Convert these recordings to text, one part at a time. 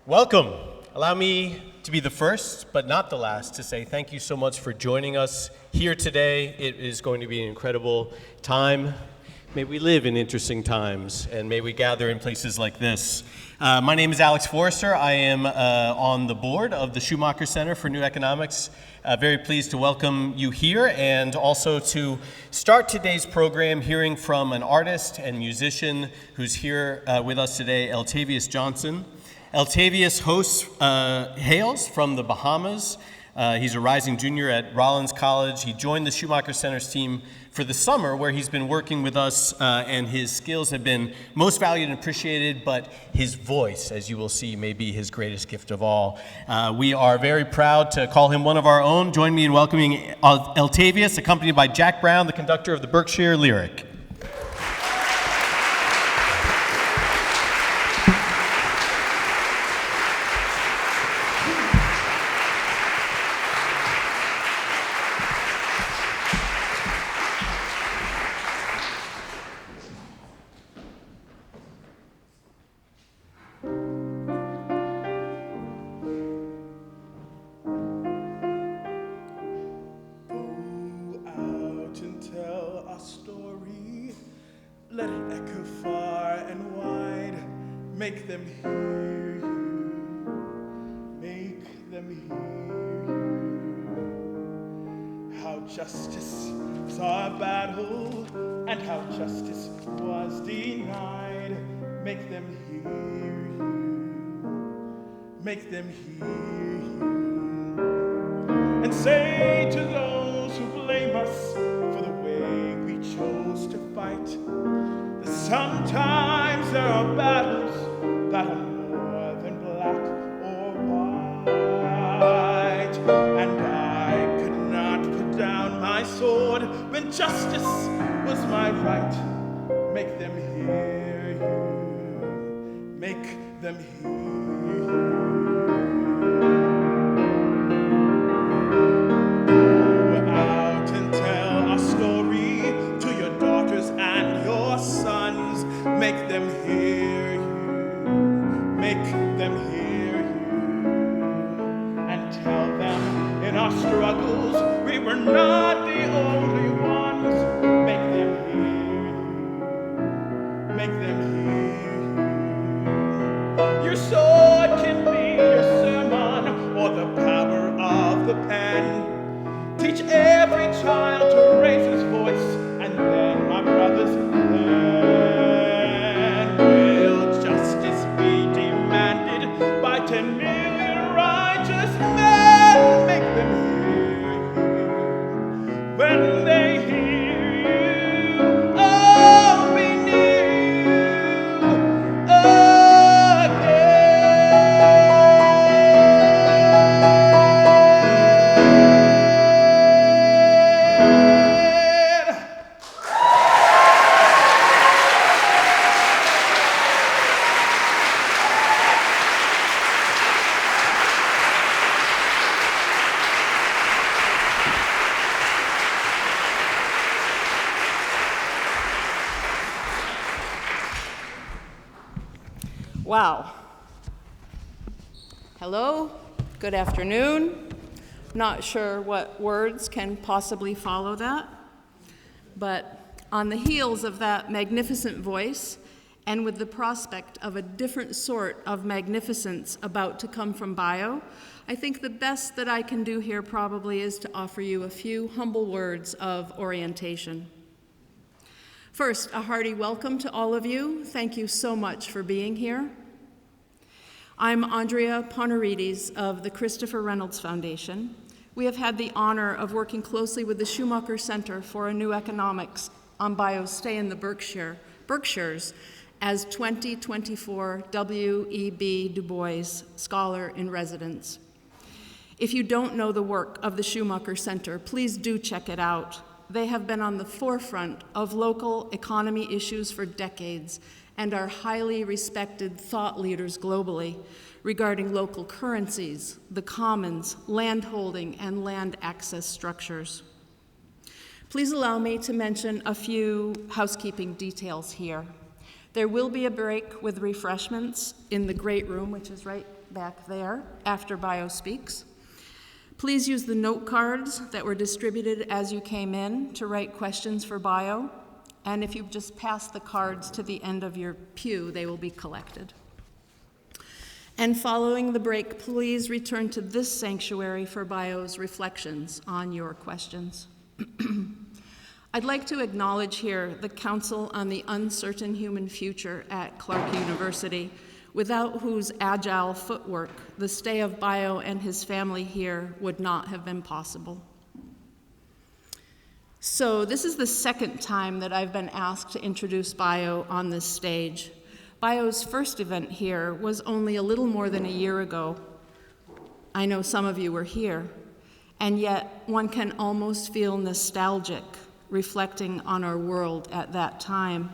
Welcome. Allow me to be the first, but not the last, to say thank you so much for joining us here today. It is going to be an incredible time. May we live in interesting times, and may we gather in places like this. My name is Alex Forrester. I am on the board of the Schumacher Center for New Economics. Very pleased to welcome you here, and also to start today's program hearing from an artist and musician who's here with us today, Eltavius Johnson. Eltavius hails from the Bahamas. He's a rising junior at Rollins College. He joined the Schumacher Center's team for the summer, where he's been working with us, and his skills have been most valued and appreciated, but his voice, as you will see, may be his greatest gift of all. We are very proud to call him one of our own. Join me in welcoming Eltavius, accompanied by Jack Brown, the conductor of the Berkshire Lyric. Make them hear you, make them hear you. How justice saw a battle and how justice was denied. Make them hear you, make them hear you. And say to those who blame us for the way we chose to fight, that sometimes there are battles that are more than black or white. And I could not put down my sword when justice was my right. Make them hear you, make them hear you. Go out and tell our story to your daughters and your sons. Make them hear you, make them hear you, and tell them in our struggles we were not the only ones. Make them hear you, make them hear you. Your sword can be your sermon or the power of the pen. Teach every child to raise his voice, and then, my brothers, by 10 million righteous men. Make them hear you when they hear you. Oh, be near you again. Wow. Hello, good afternoon. Not sure what words can possibly follow that, but on the heels of that magnificent voice, and with the prospect of a different sort of magnificence about to come from Bayo, I think the best that I can do here probably is to offer you a few humble words of orientation. First, a hearty welcome to all of you. Thank you so much for being here. I'm Andrea Ponarides of the Christopher Reynolds Foundation. We have had the honor of working closely with the Schumacher Center for a New Economics on Bayo's stay in the Berkshires as 2024 W.E.B. Du Bois Scholar in Residence. If you don't know the work of the Schumacher Center, please do check it out. They have been on the forefront of local economy issues for decades and are highly respected thought leaders globally regarding local currencies, the commons, landholding, and land access structures. Please allow me to mention a few housekeeping details here. There will be a break with refreshments in the great room, which is right back there after Bayo speaks. Please use the note cards that were distributed as you came in to write questions for Bayo. And if you just pass the cards to the end of your pew, they will be collected. And following the break, please return to this sanctuary for Bayo's reflections on your questions. I'd like to acknowledge here the Council on the Uncertain Human Future at Clark University, without whose agile footwork the stay of Bayo and his family here would not have been possible. So this is the second time that I've been asked to introduce Bayo on this stage. Bayo's first event here was only a little more than a year ago. I know some of you were here, and yet one can almost feel nostalgic reflecting on our world at that time,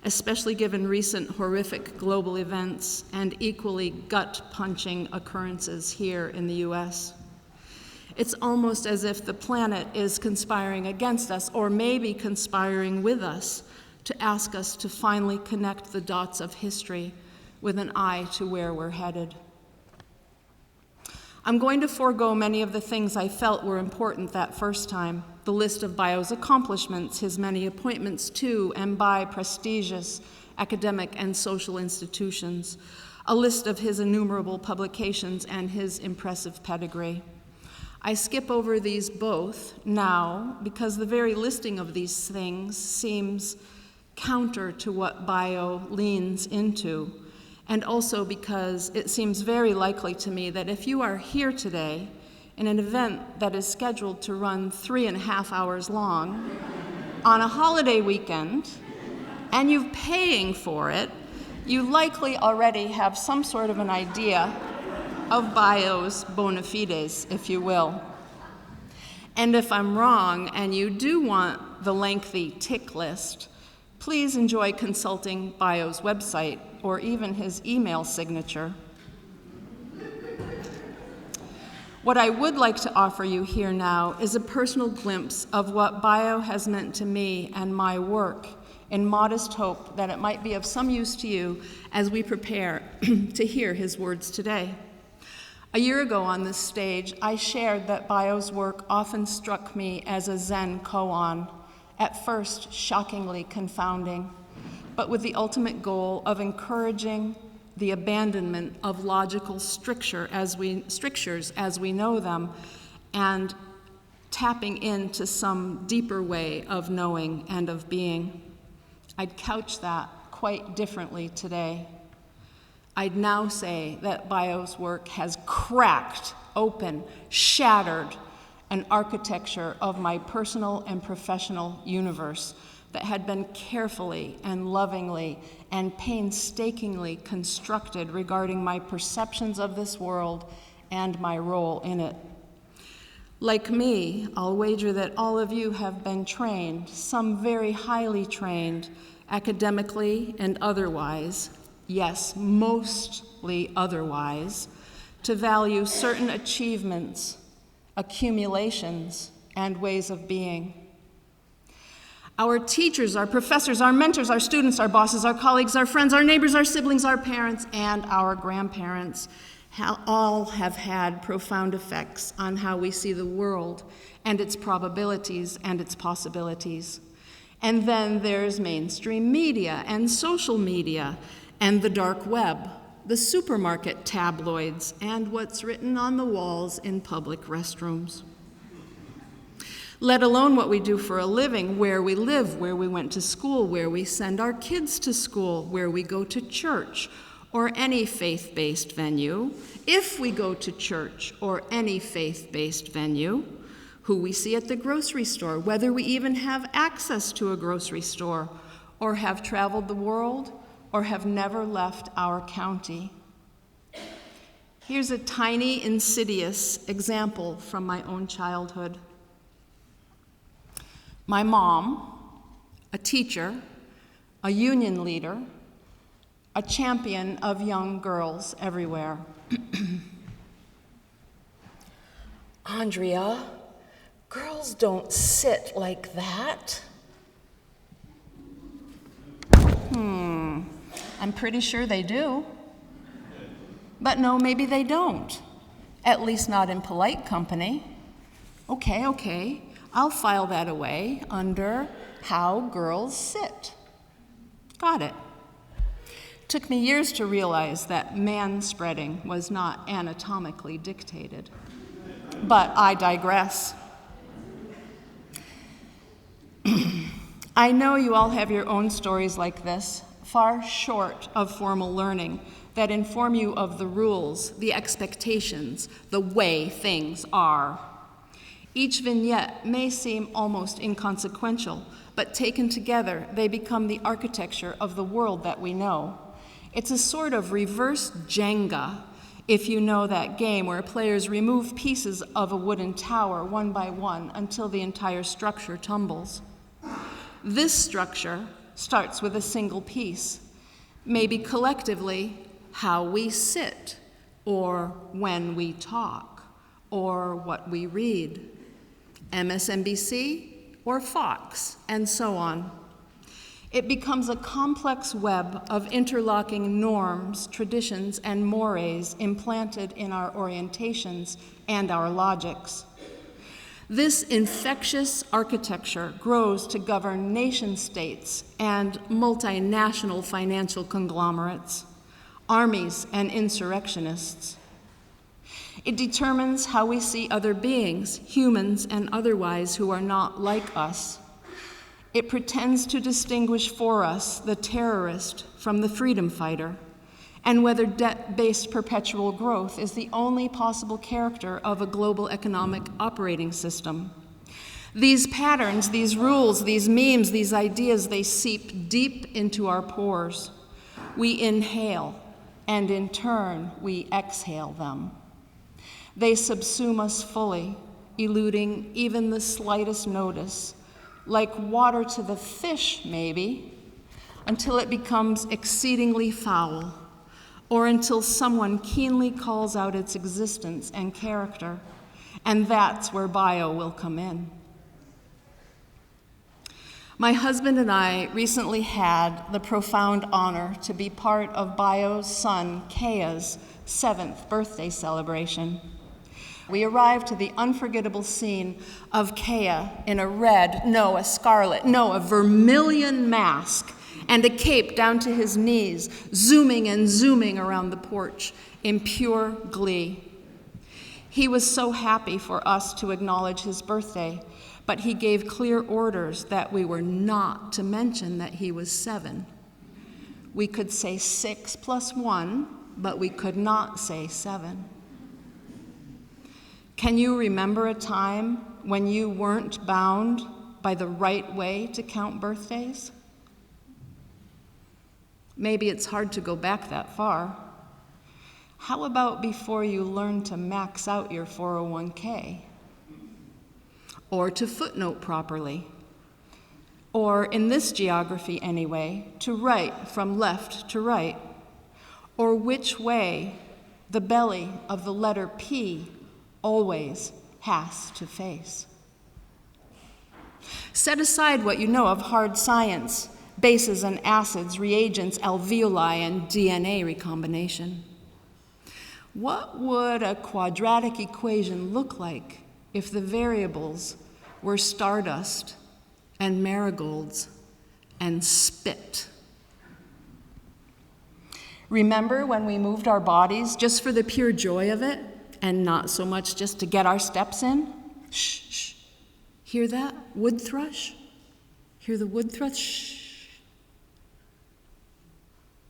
especially given recent horrific global events and equally gut-punching occurrences here in the US. It's almost as if the planet is conspiring against us, or maybe conspiring with us, to ask us to finally connect the dots of history with an eye to where we're headed. I'm going to forego many of the things I felt were important that first time, the list of Bayo's accomplishments, his many appointments to and by prestigious academic and social institutions, a list of his innumerable publications and his impressive pedigree. I skip over these both now because the very listing of these things seems counter to what Bayo leans into, and also because it seems very likely to me that if you are here today in an event that is scheduled to run 3.5 hours long on a holiday weekend, and you're paying for it, you likely already have some sort of an idea of Bayo's bona fides, if you will. And if I'm wrong and you do want the lengthy tick list, please enjoy consulting Bayo's website or even his email signature. What I would like to offer you here now is a personal glimpse of what Bayo has meant to me and my work, in modest hope that it might be of some use to you as we prepare to hear his words today. A year ago on this stage, I shared that Bayo's work often struck me as a Zen koan, at first shockingly confounding, but with the ultimate goal of encouraging the abandonment of logical strictures as we know them, and tapping into some deeper way of knowing and of being. I'd couch that quite differently today. I'd now say that Bayo's work has cracked open, shattered an architecture of my personal and professional universe that had been carefully and lovingly and painstakingly constructed regarding my perceptions of this world and my role in it. Like me, I'll wager that all of you have been trained, some very highly trained, academically and otherwise, yes, mostly otherwise, to value certain achievements, accumulations, and ways of being. Our teachers, our professors, our mentors, our students, our bosses, our colleagues, our friends, our neighbors, our siblings, our parents, and our grandparents all have had profound effects on how we see the world and its probabilities and its possibilities. And then there's mainstream media and social media and the dark web, the supermarket tabloids, and what's written on the walls in public restrooms. Let alone what we do for a living, where we live, where we went to school, where we send our kids to school, where we go to church, or any faith-based venue, if we go to church or any faith-based venue, who we see at the grocery store, whether we even have access to a grocery store, or have traveled the world, or have never left our county. Here's a tiny, insidious example from my own childhood. My mom, a teacher, a union leader, a champion of young girls everywhere. Andrea, girls don't sit like that. I'm pretty sure they do. But no, maybe they don't. At least not in polite company. Okay, I'll file that away under how girls sit. Got it. Took me years to realize that man-spreading was not anatomically dictated. But I digress. I know you all have your own stories like this, far short of formal learning, that inform you of the rules, the expectations, the way things are. Each vignette may seem almost inconsequential, but taken together, they become the architecture of the world that we know. It's a sort of reverse Jenga, if you know that game where players remove pieces of a wooden tower one by one until the entire structure tumbles. This structure starts with a single piece, maybe collectively how we sit, or when we talk, or what we read, MSNBC or Fox, and so on. It becomes a complex web of interlocking norms, traditions, and mores implanted in our orientations and our logics. This infectious architecture grows to govern nation-states and multinational financial conglomerates, armies and insurrectionists. It determines how we see other beings, humans and otherwise, who are not like us. It pretends to distinguish for us the terrorist from the freedom fighter, and whether debt-based perpetual growth is the only possible character of a global economic operating system. These patterns, these rules, these memes, these ideas, they seep deep into our pores. We inhale, and in turn, we exhale them. They subsume us fully, eluding even the slightest notice, like water to the fish, maybe, until it becomes exceedingly foul, or until someone keenly calls out its existence and character, and that's where Bayo will come in. My husband and I recently had the profound honor to be part of Bayo's son, Kaya's 7th birthday celebration. We arrived to the unforgettable scene of Kaya in a vermilion mask and a cape down to his knees, zooming and zooming around the porch in pure glee. He was so happy for us to acknowledge his birthday, but he gave clear orders that we were not to mention that he was 7. We could say 6 + 1, but we could not say 7. Can you remember a time when you weren't bound by the right way to count birthdays? Maybe it's hard to go back that far. How about before you learned to max out your 401k? Or to footnote properly? Or, in this geography anyway, to write from left to right? Or which way the belly of the letter P always has to face? Set aside what you know of hard science, bases and acids, reagents, alveoli, and DNA recombination. What would a quadratic equation look like if the variables were stardust and marigolds and spit? Remember when we moved our bodies just for the pure joy of it, and not so much just to get our steps in? Shh, shh. Hear that? Wood thrush? Hear the wood thrush? Shh.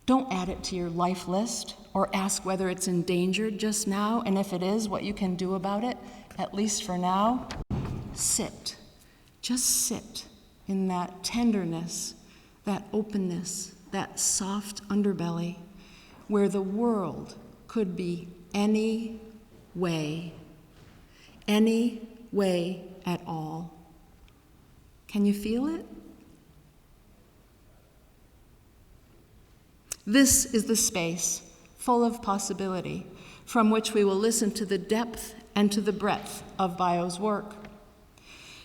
Don't add it to your life list or ask whether it's endangered just now, and if it is, what you can do about it, at least for now. Sit. Just sit in that tenderness, that openness, that soft underbelly, where the world could be any way at all. Can you feel it? This is the space, full of possibility, from which we will listen to the depth and to the breadth of Bayo's work.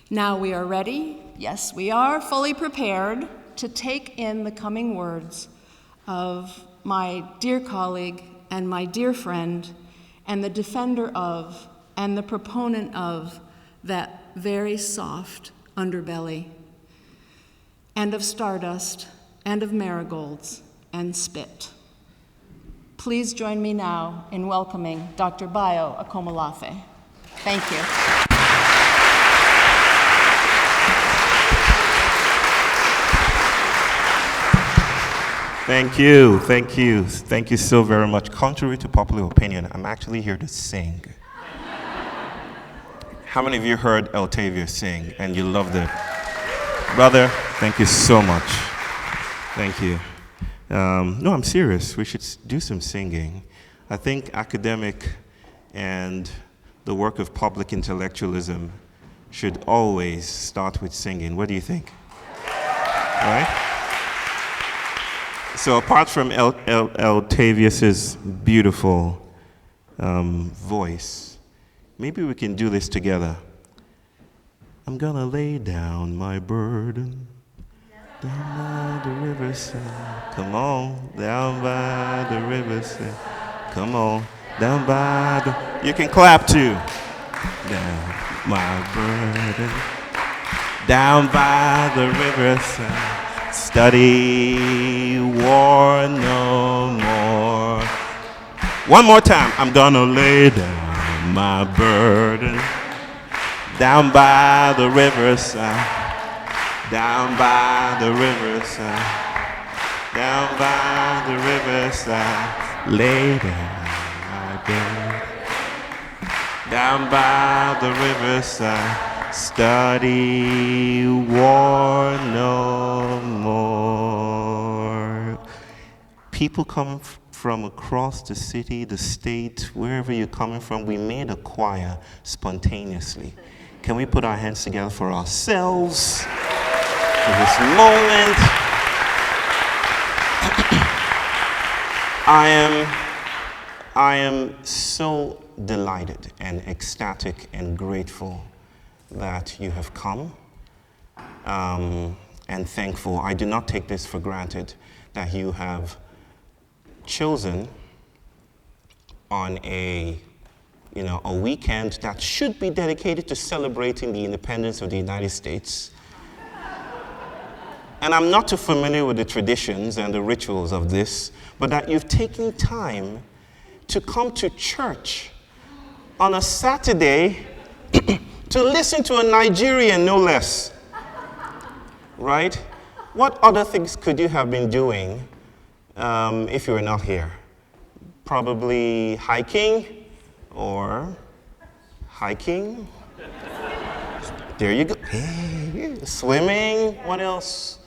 Now we are ready, yes, we are fully prepared to take in the coming words of my dear colleague, and my dear friend, and the defender of, and the proponent of that very soft underbelly, and of stardust, and of marigolds, and spit. Please join me now in welcoming Dr. Bayo Akomolafe. Thank you. Thank you, thank you. Thank you so very much. Contrary to popular opinion, I'm actually here to sing. How many of you heard Eltavia sing and you loved it? Brother, thank you so much. Thank you. No, I'm serious. We should do some singing. I think academic and the work of public intellectualism should always start with singing. What do you think? Right? So apart from Eltavius's beautiful voice, maybe we can do this together. I'm gonna lay down my burden down by the riverside. Come on, down by the riverside. Come on, down by the... You can clap too. Down my burden, down by the riverside. Study war no more. One more time. I'm gonna lay down my burden down by the riverside, down by the riverside, down by the riverside. Lay down my burden down by the riverside. Study war no more. People come from across the city, the state, wherever you're coming from, we made a choir spontaneously. Can we put our hands together for ourselves, for this moment? I am so delighted and ecstatic and grateful that you have come, and thankful. I do not take this for granted that you have chosen on a weekend that should be dedicated to celebrating the independence of the United States. And I'm not too familiar with the traditions and the rituals of this, but that you've taken time to come to church on a Saturday to listen to a Nigerian, no less, right? What other things could you have been doing if you were not here? Probably hiking or hiking. There you go. Hey, swimming. What else?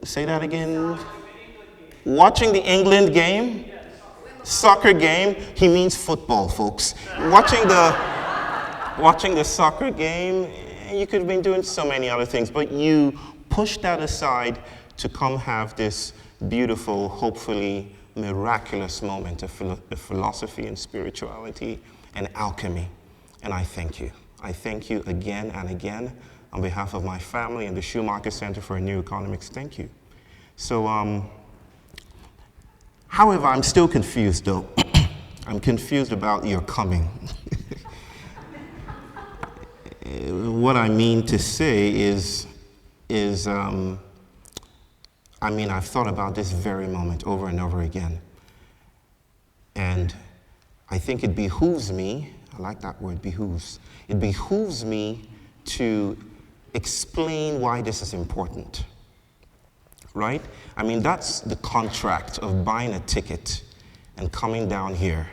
Say that again. Watching the England game. Soccer game. He means football, folks. Watching the soccer game. You could have been doing so many other things, but you pushed that aside to come have this beautiful, hopefully miraculous moment of philosophy and spirituality and alchemy. And I thank you. I thank you again and again on behalf of my family and the Schumacher Center for New Economics. Thank you. So, however, I'm still confused though. I'm confused about your coming. What I mean to say is I've thought about this very moment over and over again. And I think it behooves me, I like that word, behooves. It behooves me to explain why this is important, right? I mean, that's the contract of buying a ticket and coming down here.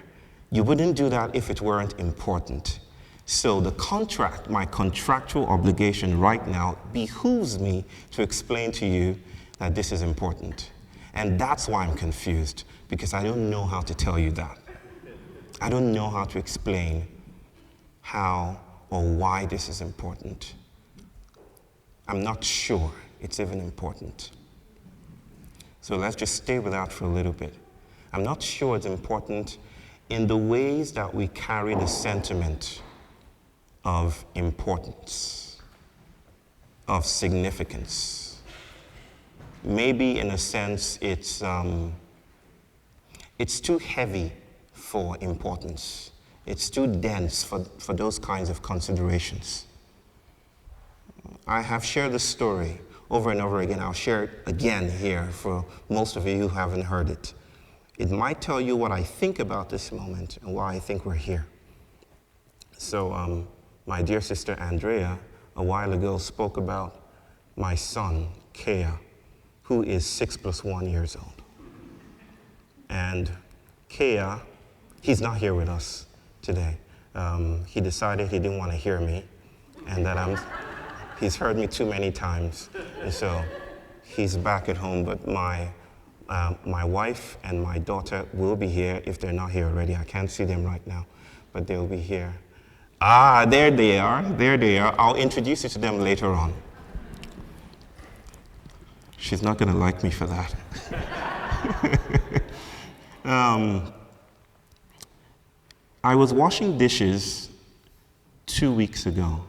You wouldn't do that if it weren't important. So the contract, my contractual obligation right now, behooves me to explain to you that this is important. And that's why I'm confused, because I don't know how to tell you that. I don't know how to explain how or why this is important. I'm not sure it's even important. So let's just stay with that for a little bit. I'm not sure it's important in the ways that we carry the sentiment of importance, of significance. Maybe in a sense it's It's too heavy for importance. It's too dense for those kinds of considerations. I have shared this story over and over again. I'll share it again here for most of you who haven't heard it. It might tell you what I think about this moment and why I think we're here. So my dear sister Andrea, a while ago, spoke about my son, Kea, who is 6 + 1 years old. And Kea, he's not here with us today. He decided he didn't want to hear me, and that he's heard me too many times, and so he's back at home. But my wife and my daughter will be here if they're not here already. I can't see them right now, but they'll be here. Ah, there they are. There they are. I'll introduce you to them later on. She's not going to like me for that. I was washing dishes 2 weeks ago,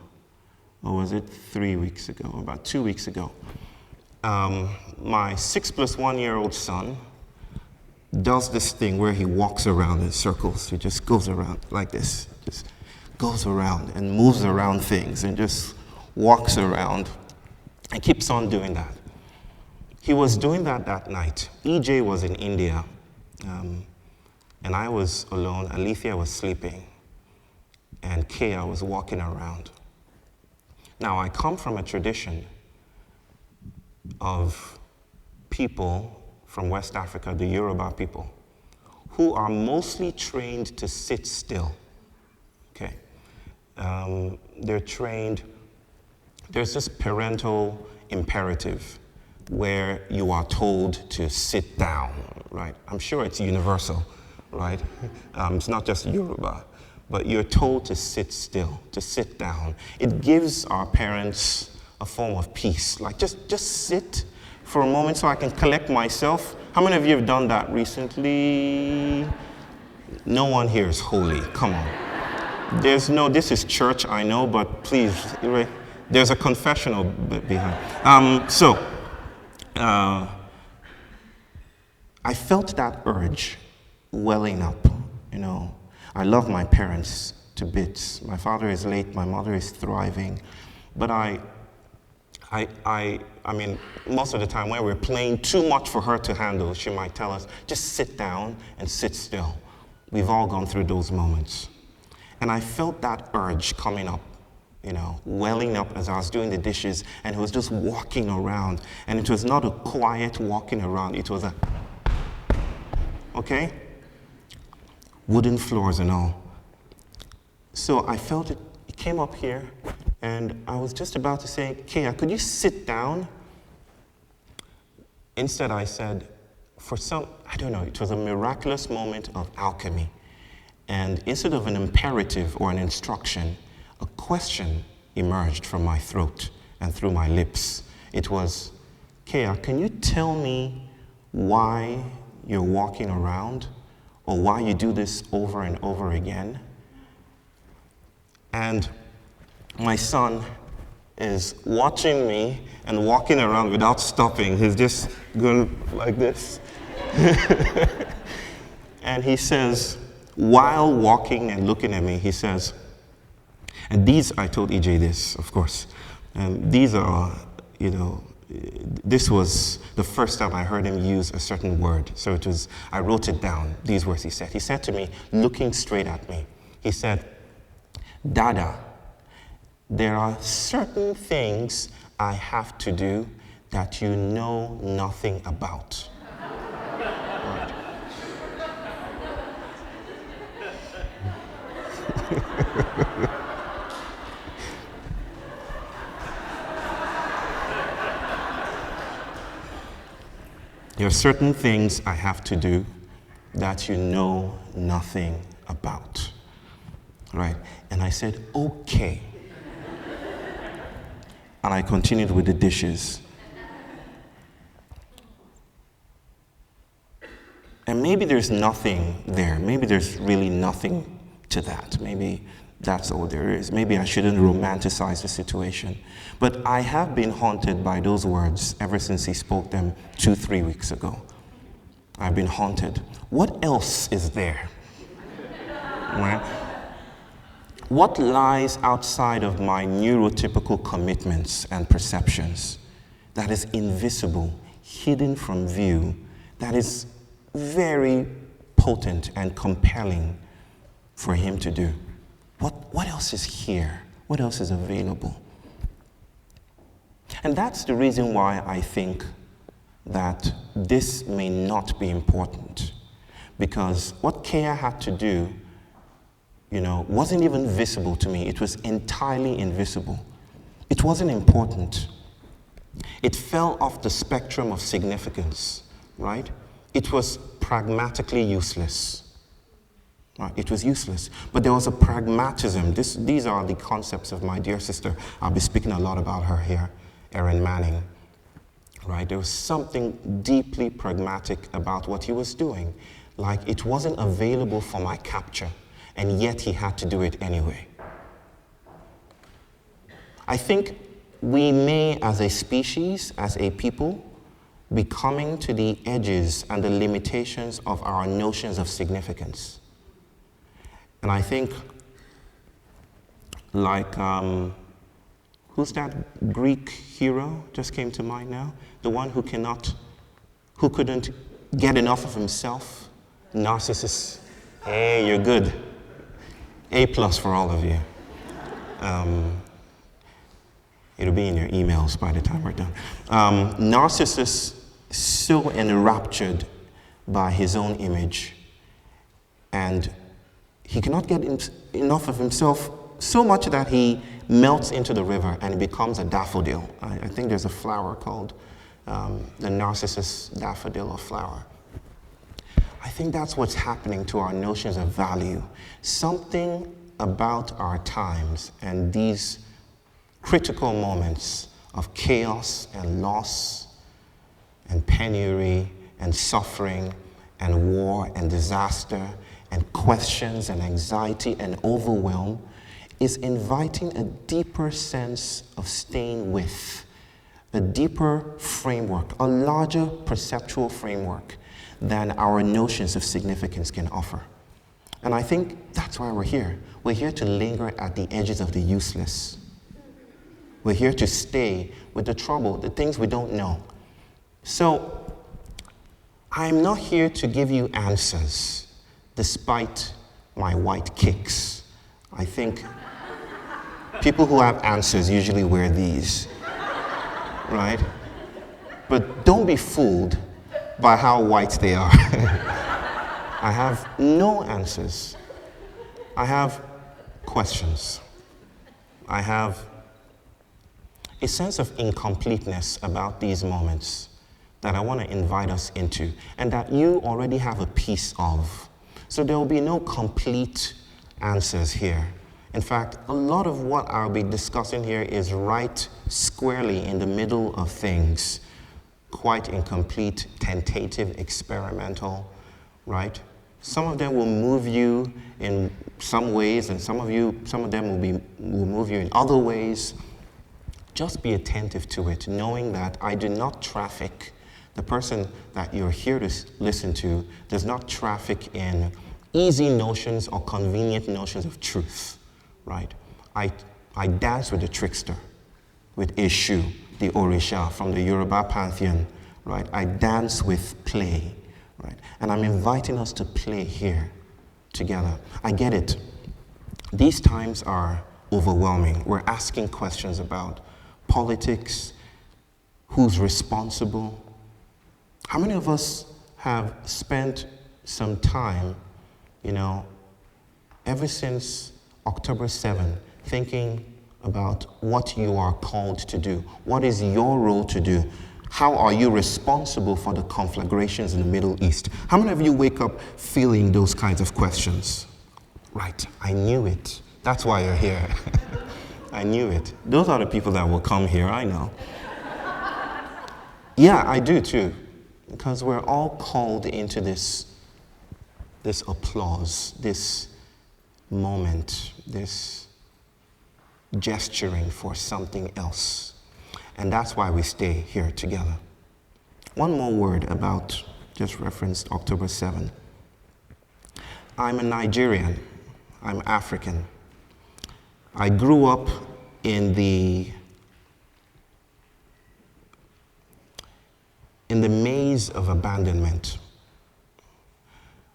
or was it 3 weeks ago? About 2 weeks ago. My 6 + 1 year old son does this thing where he walks around in circles. He just goes around like this, just goes around and moves around things and just walks around and keeps on doing that. He was doing that night. EJ was in India, and I was alone. Alethea was sleeping, and Kea was walking around. Now, I come from a tradition of people from West Africa, the Yoruba people, who are mostly trained to sit still. Okay, they're trained. There's this parental imperative where you are told to sit down, right? I'm sure it's universal, right? It's not just Yoruba, but you're told to sit still, to sit down. It gives our parents a form of peace, like just sit for a moment so I can collect myself. How many of you have done that recently? No one here is holy, come on. This is church, I know, but please, there's a confessional behind. I felt that urge welling up, you know. I love my parents to bits. My father is late, my mother is thriving. But I mean, most of the time when we're playing too much for her to handle, she might tell us, just sit down and sit still. We've all gone through those moments. And I felt that urge coming up, you know, welling up as I was doing the dishes, and it was just walking around. And it was not a quiet walking around, it was a, okay? Wooden floors and all. So I felt it came up here, and I was just about to say, Kea, could you sit down? Instead I said, I don't know, it was a miraculous moment of alchemy. And instead of an imperative or an instruction, a question emerged from my throat and through my lips. It was, Kea, can you tell me why you're walking around, or why you do this over and over again? And my son is watching me and walking around without stopping. He's just going like this. And he says, while walking and looking at me, he says, and these, I told EJ this, of course, these are, you know, this was the first time I heard him use a certain word. So it was, I wrote it down, these words he said. He said to me, looking straight at me, he said, Dada, there are certain things I have to do that you know nothing about. Right. There are certain things I have to do that you know nothing about, right? And I said, okay. And I continued with the dishes. And maybe there's nothing there. Maybe there's really nothing to that. Maybe that's all there is. Maybe I shouldn't romanticize the situation. But I have been haunted by those words ever since he spoke them 2-3 weeks ago. I've been haunted. What else is there? Right? What lies outside of my neurotypical commitments and perceptions that is invisible, hidden from view, that is very potent and compelling for him to do? What else is here? What else is available? And that's the reason why I think that this may not be important. Because what Kea had to do, wasn't even visible to me. It was entirely invisible. It wasn't important. It fell off the spectrum of significance, right? It was pragmatically useless. Right? It was useless. But there was a pragmatism. These are the concepts of my dear sister. I'll be speaking a lot about her here, Erin Manning. Right? There was something deeply pragmatic about what he was doing. Like it wasn't available for my capture, and yet he had to do it anyway. I think we may, as a species, as a people, be coming to the edges and the limitations of our notions of significance. And I think, like, who's that Greek hero just came to mind now? The one who couldn't get enough of himself? Narcissus. Hey, you're good. A+ for all of you. It'll be in your emails by the time we're done. Narcissus, so enraptured by his own image, and he cannot get enough of himself, so much that he melts into the river and becomes a daffodil. I think there's a flower called the Narcissus daffodil or flower. I think that's what's happening to our notions of value. Something about our times and these critical moments of chaos and loss and penury and suffering and war and disaster and questions and anxiety and overwhelm is inviting a deeper sense of staying with, a deeper framework, a larger perceptual framework than our notions of significance can offer. And I think that's why we're here. We're here to linger at the edges of the useless. We're here to stay with the trouble, the things we don't know. So, I'm not here to give you answers, despite my white kicks. I think people who have answers usually wear these, right? But don't be fooled by how white they are. I have no answers. I have questions. I have a sense of incompleteness about these moments that I want to invite us into, and that you already have a piece of. So there will be no complete answers here. In fact, a lot of what I'll be discussing here is right squarely in the middle of things. Quite incomplete, tentative, experimental, right? Some of them will move you in some ways, and some of them will move you in other ways. Just be attentive to it, knowing that I do not traffic. The person that you're here to listen to does not traffic in easy notions or convenient notions of truth, right? I dance with the trickster, with Eshu, the Orisha from the Yoruba pantheon, right? I dance with play, right? And I'm inviting us to play here together. I get it. These times are overwhelming. We're asking questions about politics, who's responsible. How many of us have spent some time, ever since October 7th, thinking about what you are called to do? What is your role to do? How are you responsible for the conflagrations in the Middle East? How many of you wake up feeling those kinds of questions? Right, I knew it. That's why you're here. I knew it. Those are the people that will come here, I know. Yeah, I do too. Because we're all called into this applause, this moment, this gesturing for something else. And that's why we stay here together. One more word about just referenced October 7. I'm a Nigerian. I'm African. I grew up in the maze of abandonment.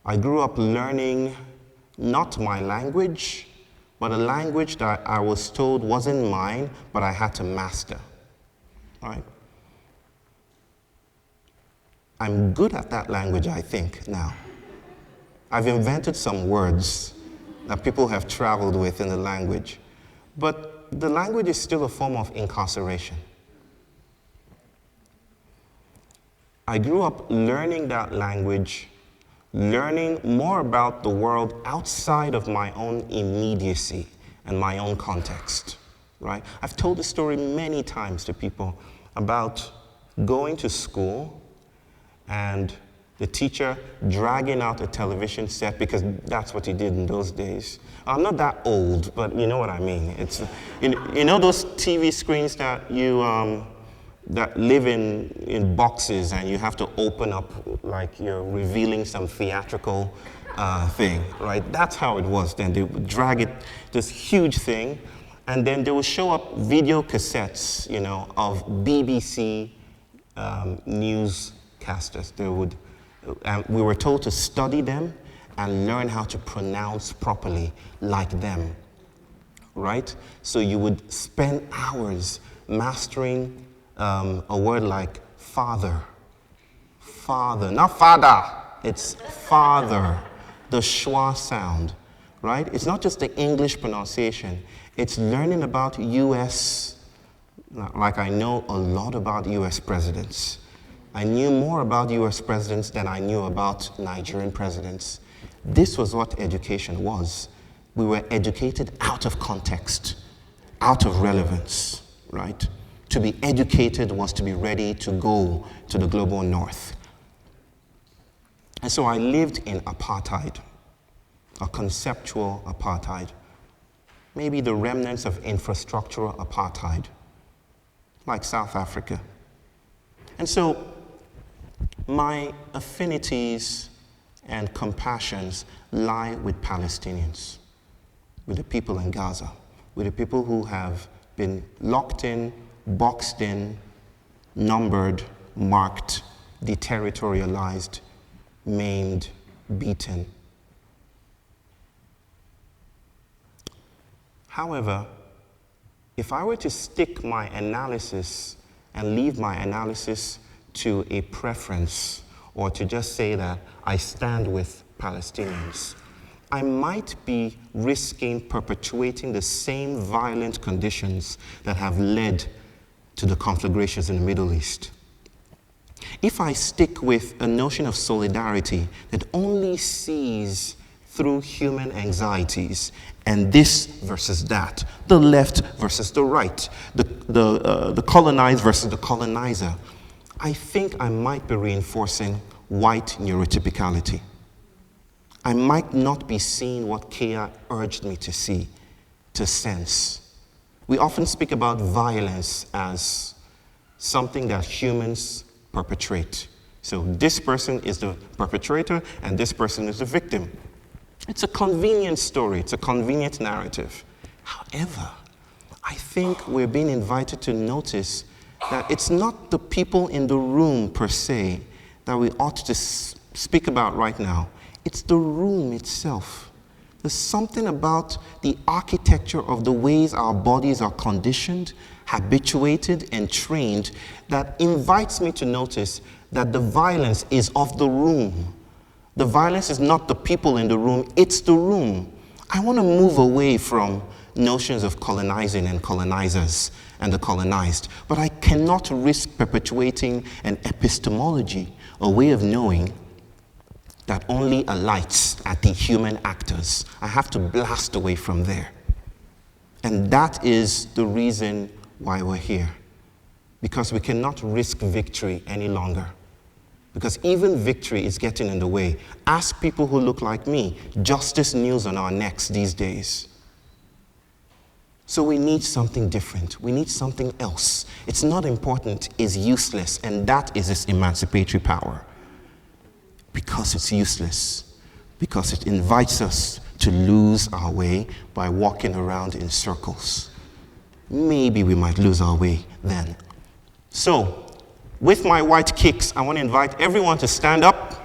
I grew up learning not my language, but a language that I was told wasn't mine, but I had to master. Right? I'm good at that language, I think, now. I've invented some words that people have traveled with in the language, but the language is still a form of incarceration. I grew up learning that language, learning more about the world outside of my own immediacy and my own context, right? I've told the story many times to people about going to school and the teacher dragging out a television set, because that's what he did in those days. I'm not that old, but you know what I mean. It's, you know those TV screens that you that live in boxes and you have to open up like you're revealing some theatrical thing, right? That's how it was then. They would drag it, this huge thing, and then they would show up video cassettes, you know, of BBC newscasters. They would, we were told to study them and learn how to pronounce properly like them, right? So you would spend hours mastering a word like father. Father, not father, it's father. The schwa sound, right? It's not just the English pronunciation. It's learning about US, like I know a lot about US presidents. I knew more about US presidents than I knew about Nigerian presidents. This was what education was. We were educated out of context, out of relevance, right? To be educated was to be ready to go to the global north. And so I lived in apartheid, a conceptual apartheid, maybe the remnants of infrastructural apartheid, like South Africa. And so my affinities and compassions lie with Palestinians, with the people in Gaza, with the people who have been locked in, boxed in, numbered, marked, deterritorialized, maimed, beaten. However, if I were to stick my analysis and leave my analysis to a preference, or to just say that I stand with Palestinians, I might be risking perpetuating the same violent conditions that have led to the conflagrations in the Middle East. If I stick with a notion of solidarity that only sees through human anxieties, and this versus that, the left versus the right, the colonized versus the colonizer, I think I might be reinforcing white neurotypicality. I might not be seeing what Kea urged me to see, to sense. We often speak about violence as something that humans perpetrate. So this person is the perpetrator and this person is the victim. It's a convenient story, it's a convenient narrative. However, I think we're being invited to notice that it's not the people in the room per se that we ought to speak about right now. It's the room itself. There's something about the architecture of the ways our bodies are conditioned, habituated, and trained that invites me to notice that the violence is of the room. The violence is not the people in the room, it's the room. I want to move away from notions of colonizing and colonizers and the colonized, but I cannot risk perpetuating an epistemology, a way of knowing that only alights at the human actors. I have to blast away from there. And that is the reason why we're here. Because we cannot risk victory any longer. Because even victory is getting in the way. Ask people who look like me. Justice kneels on our necks these days. So we need something different. We need something else. It's not important, it's useless, and that is its emancipatory power. because it's useless, because it invites us to lose our way by walking around in circles. Maybe we might lose our way then. So, with my white kicks, I want to invite everyone to stand up.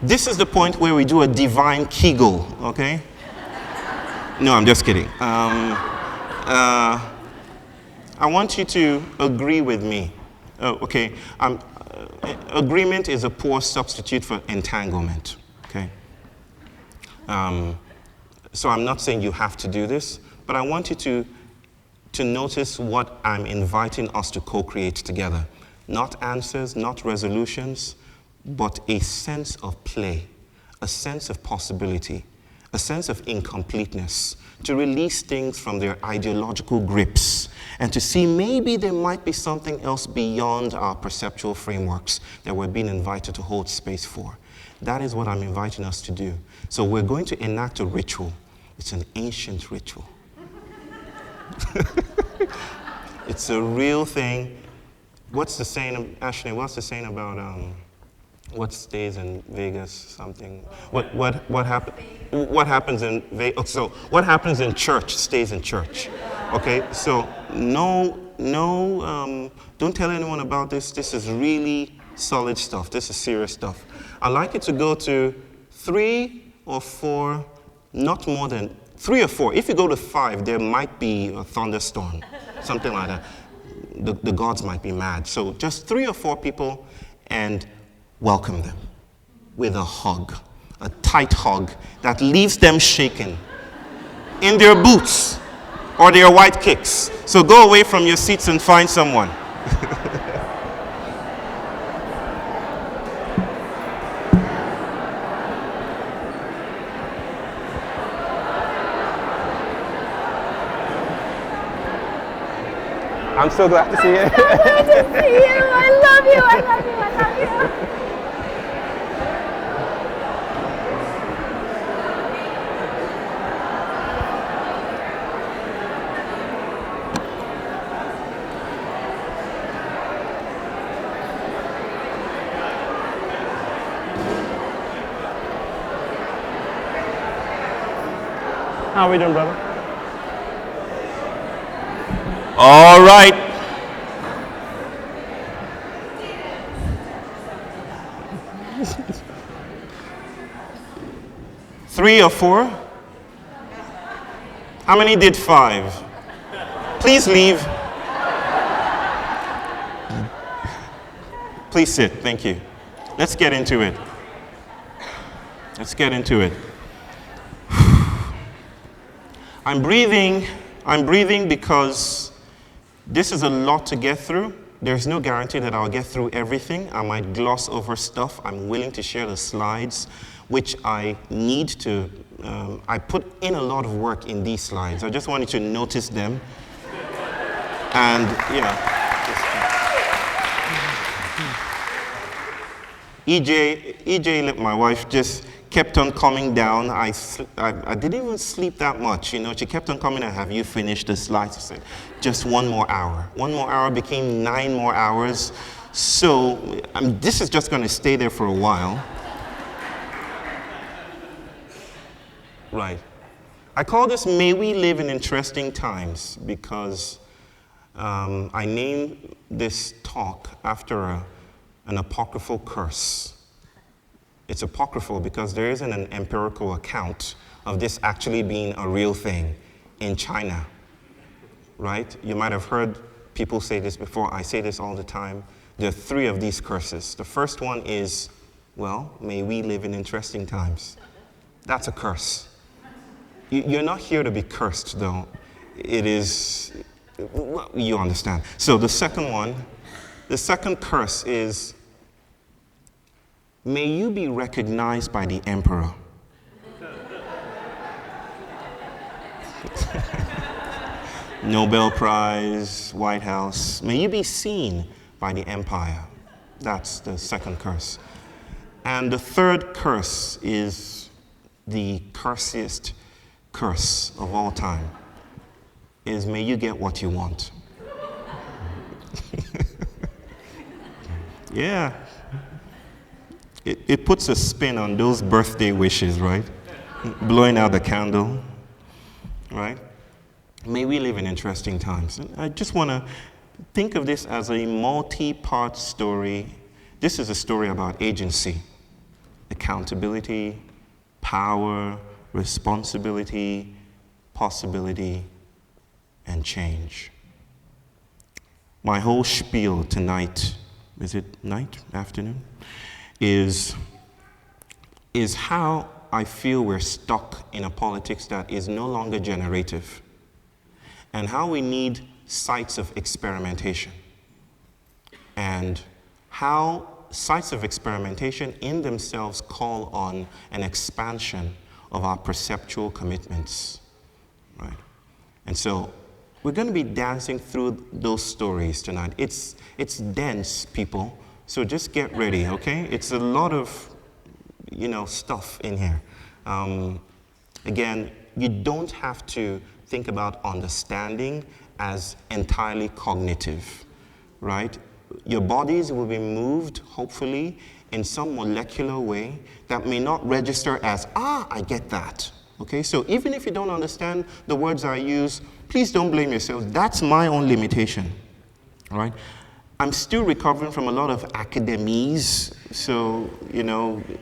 This is the point where we do a divine Kegel, okay? No, I'm just kidding. I want you to agree with me. Okay, agreement is a poor substitute for entanglement, okay? So I'm not saying you have to do this, but I want you to notice what I'm inviting us to co-create together. Not answers, not resolutions, but a sense of play, a sense of possibility, a sense of incompleteness, to release things from their ideological grips and to see maybe there might be something else beyond our perceptual frameworks that we're being invited to hold space for. That is what I'm inviting us to do. So we're going to enact a ritual. It's an ancient ritual. It's a real thing. What's the saying, Ashley, what's the saying about what stays in Vegas, something? What happens in Vegas? So what happens in church stays in church. Okay, so don't tell anyone about this. This is really solid stuff. This is serious stuff. I'd like you to go to 3 or 4, not more than 3 or 4. If you go to 5, there might be a thunderstorm, something like that. The gods might be mad. So just 3 or 4 people and welcome them with a hug, a tight hug that leaves them shaking in their boots or their white kicks. So go away from your seats and find someone. I'm so glad to see you. I'm so glad to see you. I love you. I love you. I love you. How are we doing, brother? All right. Three or 4? How many did 5? Please leave. Please sit. Thank you. Let's get into it. Let's get into it. I'm breathing because this is a lot to get through. There's no guarantee that I'll get through everything. I might gloss over stuff. I'm willing to share the slides, which I need to, I put in a lot of work in these slides. I just wanted to notice them. And yeah. EJ, my wife, just kept on coming down. I didn't even sleep that much, you know. She kept on coming and have you finished the slides? I said, just 1 more hour. 1 more hour became 9 more hours. So this is just going to stay there for a while. Right. I call this May We Live in Interesting Times because I named this talk after an apocryphal curse. It's apocryphal because there isn't an empirical account of this actually being a real thing in China, right? You might have heard people say this before. I say this all the time. There are 3 of these curses. The first one is, well, may we live in interesting times. That's a curse. You're not here to be cursed, though. It is, well, you understand. So the second curse is, may you be recognized by the emperor. Nobel Prize, White House. May you be seen by the empire. That's the second curse. And the third curse is the cursiest curse of all time, is may you get what you want. Yeah. It puts a spin on those birthday wishes, right? Blowing out the candle, right? May we live in interesting times. I just want to think of this as a multi-part story. This is a story about agency, accountability, power, responsibility, possibility, and change. My whole spiel tonight, is it night, afternoon, is how I feel we're stuck in a politics that is no longer generative, and how we need sites of experimentation, and how sites of experimentation in themselves call on an expansion of our perceptual commitments, right? And so we're going to be dancing through those stories tonight. It's dense, people, so just get ready, okay? It's a lot of, stuff in here. Again, you don't have to think about understanding as entirely cognitive, right? Your bodies will be moved, hopefully, in some molecular way that may not register as, I get that. Okay, so even if you don't understand the words I use, please don't blame yourself. That's my own limitation, all right? I'm still recovering from a lot of academies, so,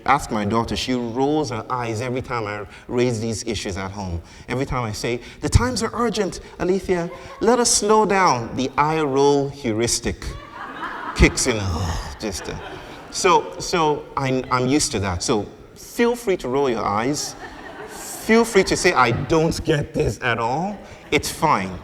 ask my daughter. She rolls her eyes every time I raise these issues at home. Every time I say, the times are urgent, Alethea, let us slow down. The eye roll heuristic kicks in. So I'm used to that. So feel free to roll your eyes. Feel free to say, I don't get this at all. It's fine.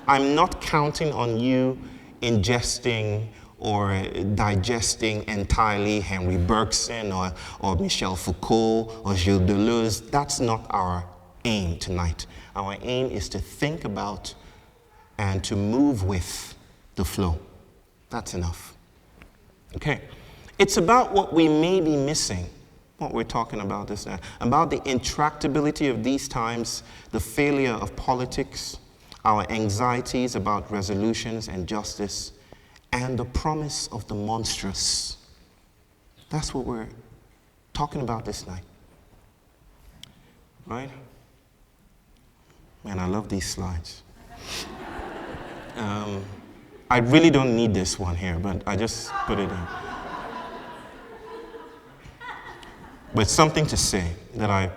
I'm not counting on you ingesting or digesting entirely Henry Bergson or Michel Foucault or Gilles Deleuze. That's not our aim tonight. Our aim is to think about and to move with the flow. That's enough. Okay. It's about what we may be missing, what we're talking about this now, about the intractability of these times, the failure of politics, our anxieties about resolutions and justice, and the promise of the monstrous. That's what we're talking about this night. Right? Man, I love these slides. I really don't need this one here, but I just put it in. But something to say that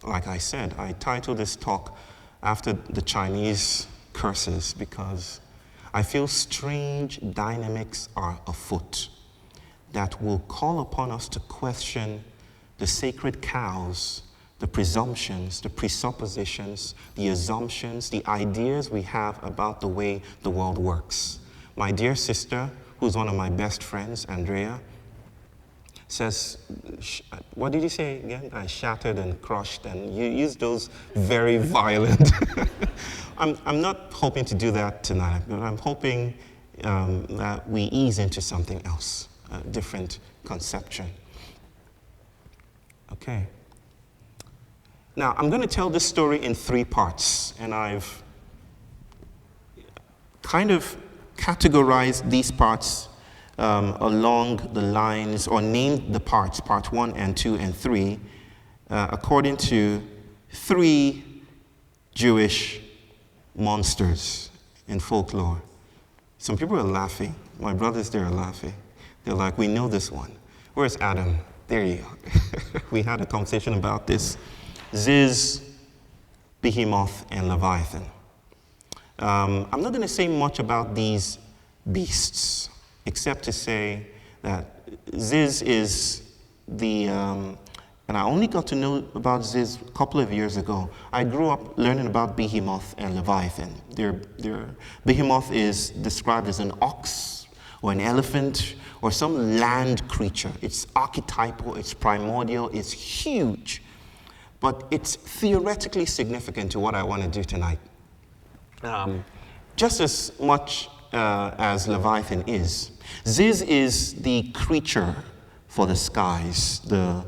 like I said, I titled this talk after the Chinese curses because I feel strange dynamics are afoot that will call upon us to question the sacred cows, the presumptions, the presuppositions, the assumptions, the ideas we have about the way the world works. My dear sister, who's one of my best friends, Andrea, says, what did you say again? I shattered and crushed, and you used those very violent. I'm not hoping to do that tonight, but I'm hoping that we ease into something else, a different conception. Okay. Now, I'm going to tell this story in 3 parts, and I've kind of categorized these parts along the lines, or named the parts, part 1 and 2 and 3, according to 3 Jewish monsters in folklore. Some people are laughing. My brothers there are laughing. They're like, we know this one. Where's Adam? There you are. We had a conversation about this. Ziz, Behemoth, and Leviathan. I'm not going to say much about these beasts, except to say that Ziz is the, and I only got to know about Ziz a couple of years ago. I grew up learning about Behemoth and Leviathan. Behemoth is described as an ox or an elephant or some land creature. It's archetypal, it's primordial, it's huge. But it's theoretically significant to what I want to do tonight. Just as much as Leviathan is. Ziz is the creature for the skies, the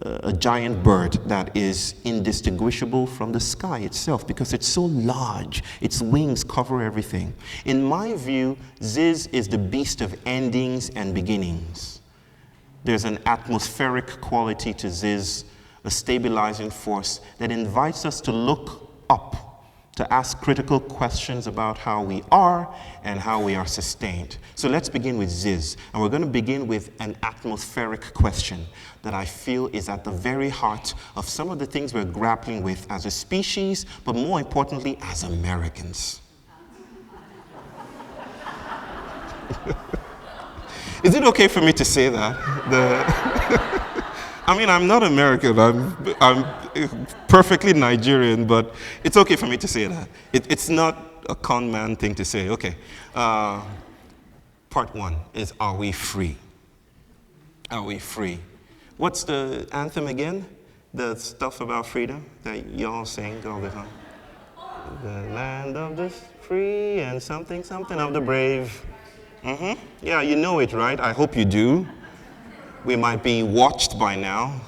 a giant bird that is indistinguishable from the sky itself because it's so large. Its wings cover everything. In my view, Ziz is the beast of endings and beginnings. There's an atmospheric quality to Ziz, a stabilizing force that invites us to look up, to ask critical questions about how we are and how we are sustained. So let's begin with Ziz. And we're going to begin with an atmospheric question that I feel is at the very heart of some of the things we're grappling with as a species, but more importantly, as Americans. Is it okay for me to say that? I mean, I'm not American, I'm perfectly Nigerian, but it's okay for me to say that. It's not a con man thing to say. Okay. Part one is, are we free? Are we free? What's the anthem again? The stuff about freedom that y'all sing all the time. The land of the free and something, something of the brave. Yeah, you know it, right? I hope you do. We might be watched by now.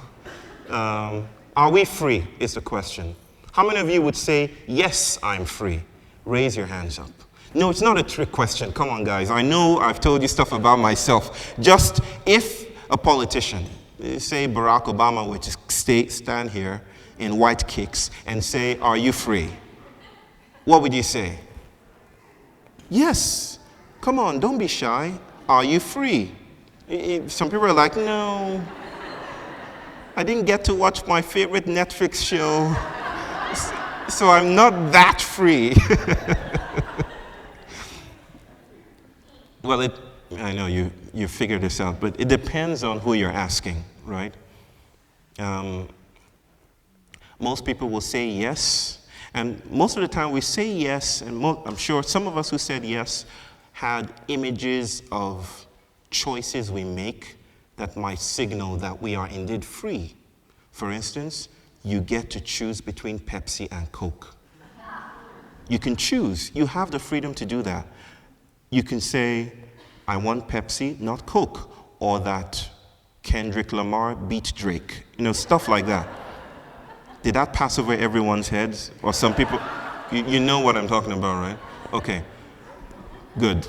Are we free is the question. How many of you would say, yes, I'm free? Raise your hands up. No, it's not a trick question. Come on, guys. I know I've told you stuff about myself. Just if a politician, say Barack Obama, were to stand here in white kicks and say, are you free? What would you say? Yes. Come on, don't be shy. Are you free? Some people are like, no, I didn't get to watch my favorite Netflix show, so I'm not that free. Well, I know you figured this out, but it depends on who you're asking, right? Most people will say yes, and most of the time we say yes, and I'm sure some of us who said yes had images of choices we make that might signal that we are indeed free. For instance, you get to choose between Pepsi and Coke. You can choose. You have the freedom to do that. You can say, I want Pepsi, not Coke, or that Kendrick Lamar beat Drake. You know, stuff like that. Did that pass over everyone's heads? Or some people, you know what I'm talking about, right? Okay, good.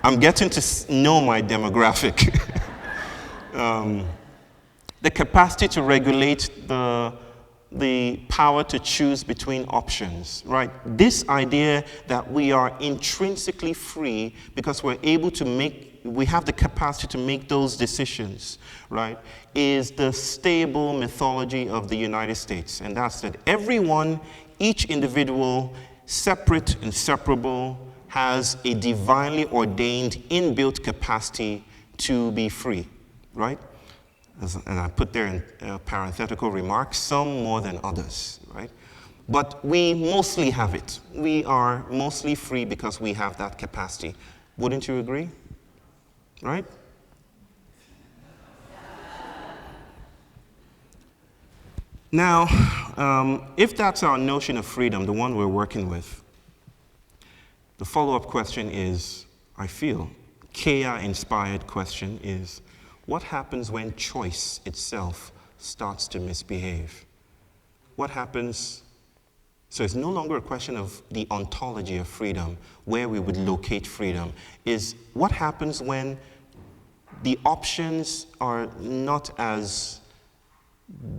I'm getting to know my demographic. The capacity to regulate the power to choose between options, right? This idea that we are intrinsically free because we have the capacity to make those decisions, right, is the stable mythology of the United States. And that's that everyone, each individual, separate and separable, has a divinely ordained inbuilt capacity to be free, right? And I put there in parenthetical remarks, some more than others, right? But we mostly have it. We are mostly free because we have that capacity. Wouldn't you agree? Right? Now, if that's our notion of freedom, the one we're working with, the follow-up question is, I feel, Kea-inspired question is, what happens when choice itself starts to misbehave? What happens? So it's no longer a question of the ontology of freedom, where we would locate freedom, is what happens when the options are not as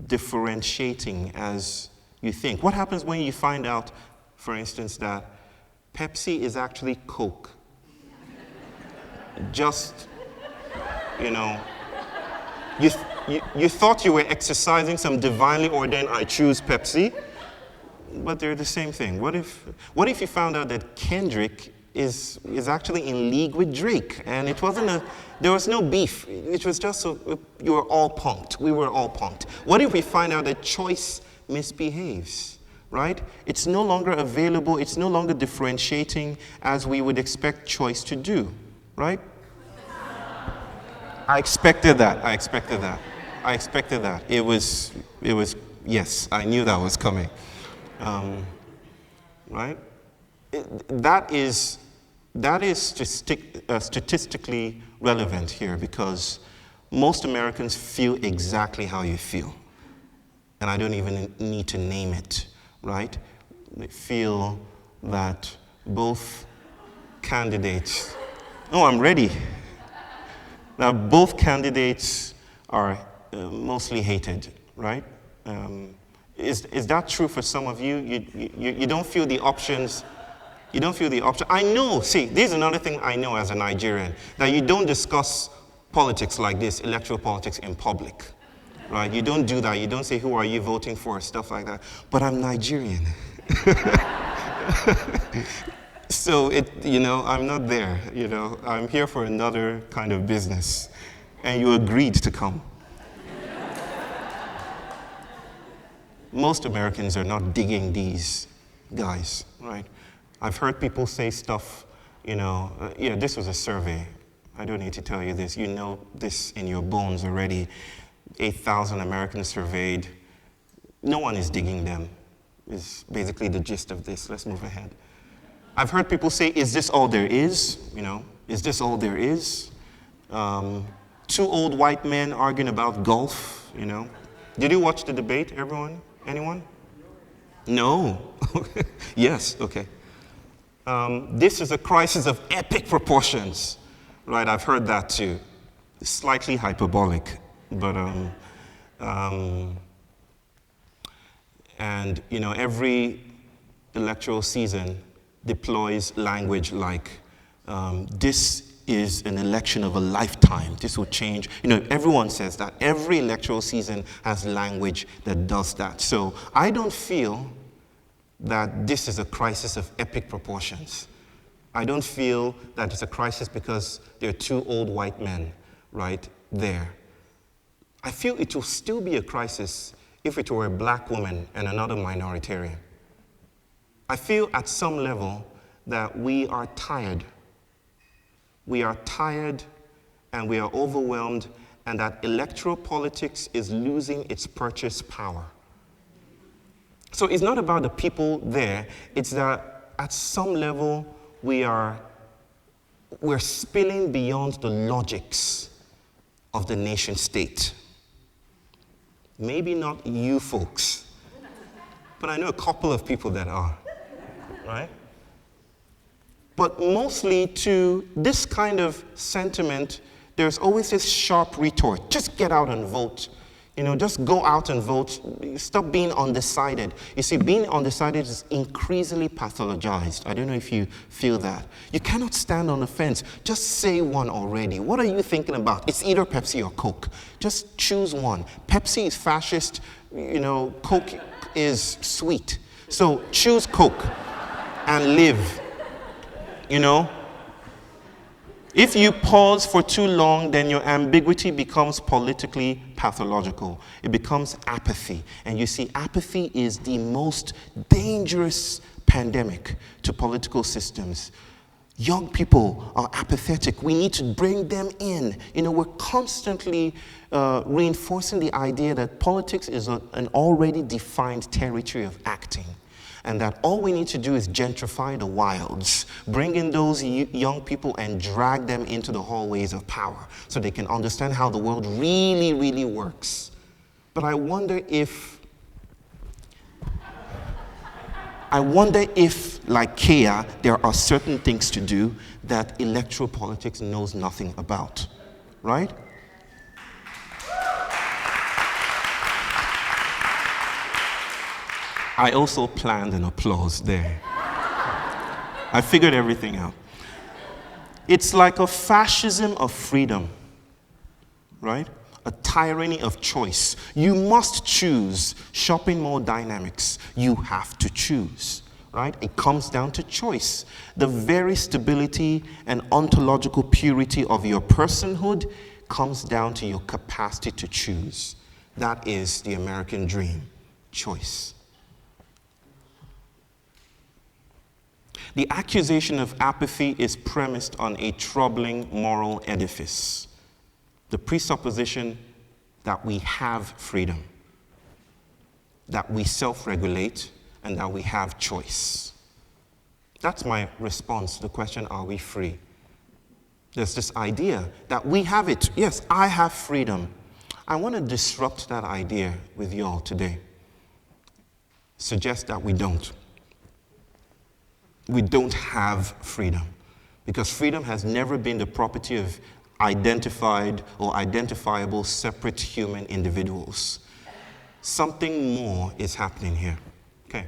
differentiating as you think? What happens when you find out, for instance, that Pepsi is actually Coke? Just, you know, you thought you were exercising some divinely ordained, I choose Pepsi, but they're the same thing. What if you found out that Kendrick is actually in league with Drake, and there was no beef. It was just you were all punked. We were all punked. What if we find out that choice misbehaves? Right? It's no longer available, it's no longer differentiating as we would expect choice to do, right? I expected that. It was, yes, I knew that was coming. Right? That is statistically relevant here because Most Americans feel exactly how you feel. And I don't even need to name it, right? They feel that both candidates, oh, I'm ready. Now, both candidates are mostly hated, right? Is that true for some of you? You don't feel the options. You don't feel the option. I know, see, this is another thing I know as a Nigerian, that you don't discuss politics like this, electoral politics, in public, right? You don't do that. You don't say, who are you voting for, stuff like that. But I'm Nigerian. So, I'm not there, I'm here for another kind of business. And you agreed to come. Most Americans are not digging these guys, right? I've heard people say stuff, this was a survey. I don't need to tell you this. You know this in your bones already. 8,000 Americans surveyed. No one is digging them, is basically the gist of this. Let's move ahead. I've heard people say, is this all there is? Is this all there is? Two old white men arguing about golf, Did you watch the debate, everyone? Anyone? No? Yes, okay. This is a crisis of epic proportions, right? I've heard that too. Slightly hyperbolic, but every electoral season deploys language like, this is an election of a lifetime. This will change. Everyone says that. Every electoral season has language that does that. So I don't feel that this is a crisis of epic proportions. I don't feel that it's a crisis because there are two old white men right there. I feel it will still be a crisis if it were a black woman and another minoritarian. I feel at some level that we are tired. We are tired and we are overwhelmed, and that electoral politics is losing its purchase power. So it's not about the people there, it's that at some level we're spilling beyond the logics of the nation state. Maybe not you folks, but I know a couple of people that are, right? But mostly to this kind of sentiment, there's always this sharp retort. Just get out and vote. Just go out and vote. Stop being undecided. You see, being undecided is increasingly pathologized. I don't know if you feel that. You cannot stand on the fence. Just say one already. What are you thinking about? It's either Pepsi or Coke. Just choose one. Pepsi is fascist. Coke is sweet. So choose Coke and live. If you pause for too long, then your ambiguity becomes politically pathological. It becomes apathy. And you see, apathy is the most dangerous pandemic to political systems. Young people are apathetic. We need to bring them in. We're constantly reinforcing the idea that politics is an already defined territory of acting. And that all we need to do is gentrify the wilds, bring in those young people and drag them into the hallways of power so they can understand how the world really, really works. But I wonder if, like Kea, there are certain things to do that electoral politics knows nothing about, right? I also planned an applause there. I figured everything out. It's like a fascism of freedom, right? A tyranny of choice. You must choose. Shopping mall dynamics. You have to choose, right? It comes down to choice. The very stability and ontological purity of your personhood comes down to your capacity to choose. That is the American dream, choice. The accusation of apathy is premised on a troubling moral edifice. The presupposition that we have freedom, that we self-regulate, and that we have choice. That's my response to the question, are we free? There's this idea that we have it. Yes, I have freedom. I want to disrupt that idea with you all today. Suggest that we don't. We don't have freedom. Because freedom has never been the property of identified or identifiable separate human individuals. Something more is happening here. Okay.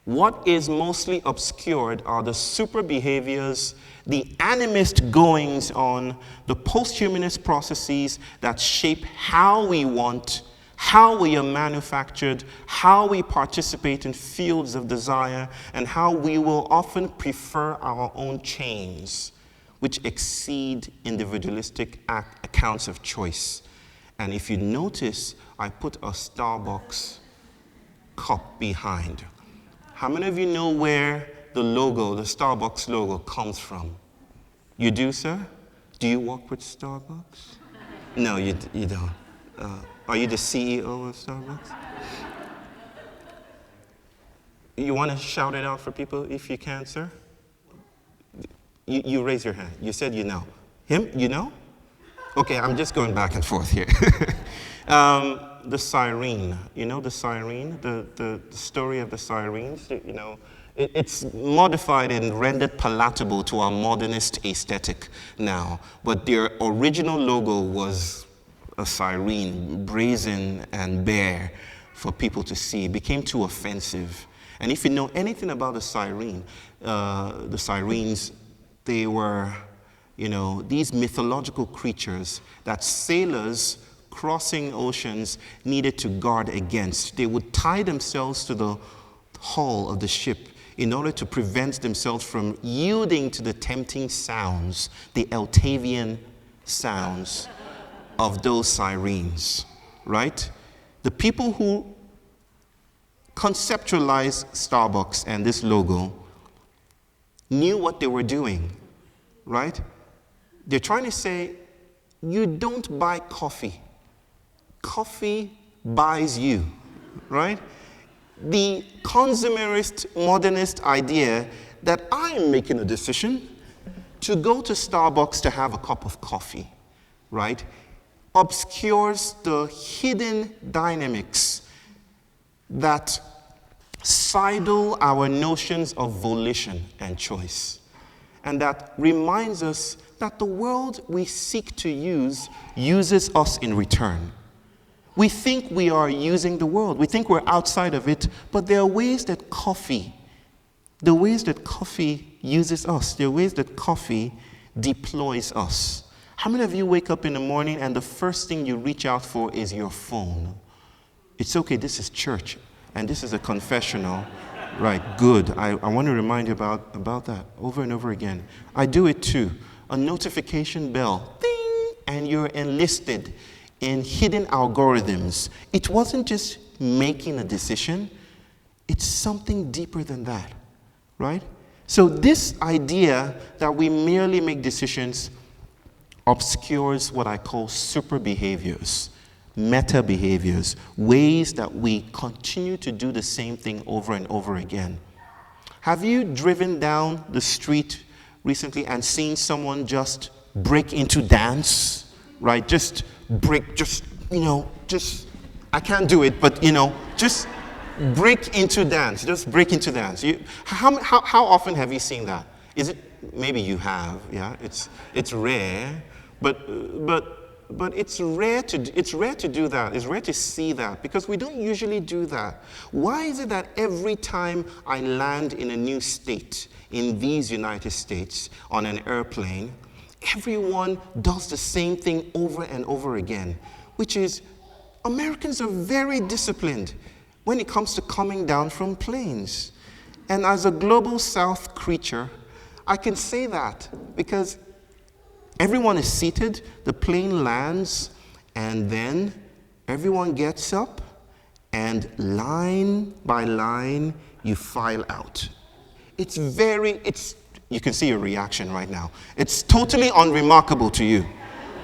What is mostly obscured are the super behaviors, the animist goings on, the post-humanist processes that shape how we want, how we are manufactured, how we participate in fields of desire, and how we will often prefer our own chains, which exceed individualistic accounts of choice. And if you notice, I put a Starbucks cup behind. How many of you know where the logo, the Starbucks logo, comes from? You do, sir? Do you work with Starbucks? No, you don't. Are you the CEO of Starbucks? You want to shout it out for people if you can, sir? You raise your hand. You said you know. Him? You know? Okay, I'm just going back and forth here. The siren, you know the siren, the story of the sirens, you know, it's modified and rendered palatable to our modernist aesthetic now, but their original logo was a siren, brazen and bare for people to see. It became too offensive. And if you know anything about the sirens, they were, you know, these mythological creatures that sailors crossing oceans needed to guard against. They would tie themselves to the hull of the ship in order to prevent themselves from yielding to the tempting sounds, the Eltavian sounds of those sirens, right? The people who conceptualized Starbucks and this logo knew what they were doing, right? They're trying to say, you don't buy coffee. Coffee buys you, right? The consumerist, modernist idea that I am making a decision to go to Starbucks to have a cup of coffee, right, obscures the hidden dynamics that sidle our notions of volition and choice, and that reminds us that the world we seek to use uses us in return. We think we are using the world. We think we're outside of it, but there are ways that coffee uses us. There are ways that coffee deploys us. How many of you wake up in the morning and the first thing you reach out for is your phone? It's okay, this is church, and this is a confessional. Right, good. I want to remind you about that over and over again. I do it too. A notification bell, ding, and you're enlisted in hidden algorithms. It wasn't just making a decision, it's something deeper than that, right? So this idea that we merely make decisions obscures what I call super behaviors, meta behaviors, ways that we continue to do the same thing over and over again. Have you driven down the street recently and seen someone just break into dance, right? Just I can't do it, but, just break into dance. Just break into dance. How often have you seen that? Is it, maybe you have, yeah? It's rare, but it's rare to do that. It's rare to see that because we don't usually do that. Why is it that every time I land in a new state in these United States on an airplane, everyone does the same thing over and over again, which is Americans are very disciplined when it comes to coming down from planes. And as a global South creature, I can say that because everyone is seated, the plane lands, and then everyone gets up, and line by line, you file out. You can see your reaction right now. It's totally unremarkable to you.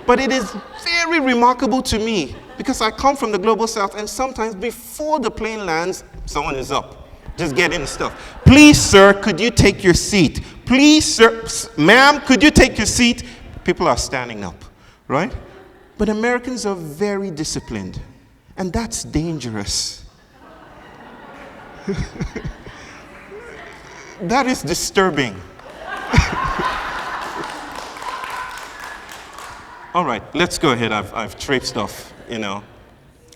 But it is very remarkable to me because I come from the global South, and sometimes before the plane lands, someone is up, just getting stuff. Please, sir, could you take your seat? Please, sir, ma'am, could you take your seat? People are standing up, right? But Americans are very disciplined, and that's dangerous. That is disturbing. All right, let's go ahead. I've traipsed off,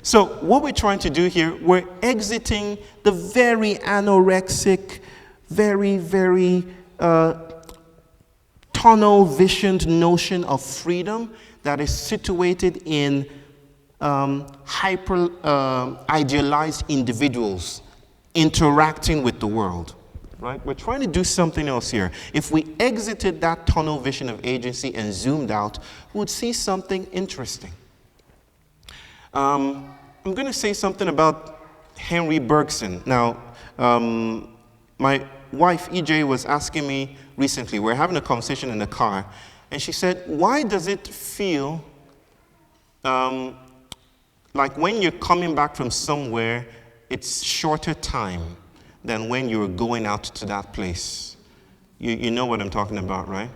So what we're trying to do here, we're exiting the very anorexic, very, very tunnel-visioned notion of freedom that is situated in hyper-idealized individuals interacting with the world. Right? We're trying to do something else here. If we exited that tunnel vision of agency and zoomed out, we would see something interesting. I'm going to say something about Henry Bergson. Now, my wife, EJ, was asking me recently, we're having a conversation in the car, and she said, why does it feel like when you're coming back from somewhere, it's shorter time than when you're going out to that place? You know what I'm talking about, right?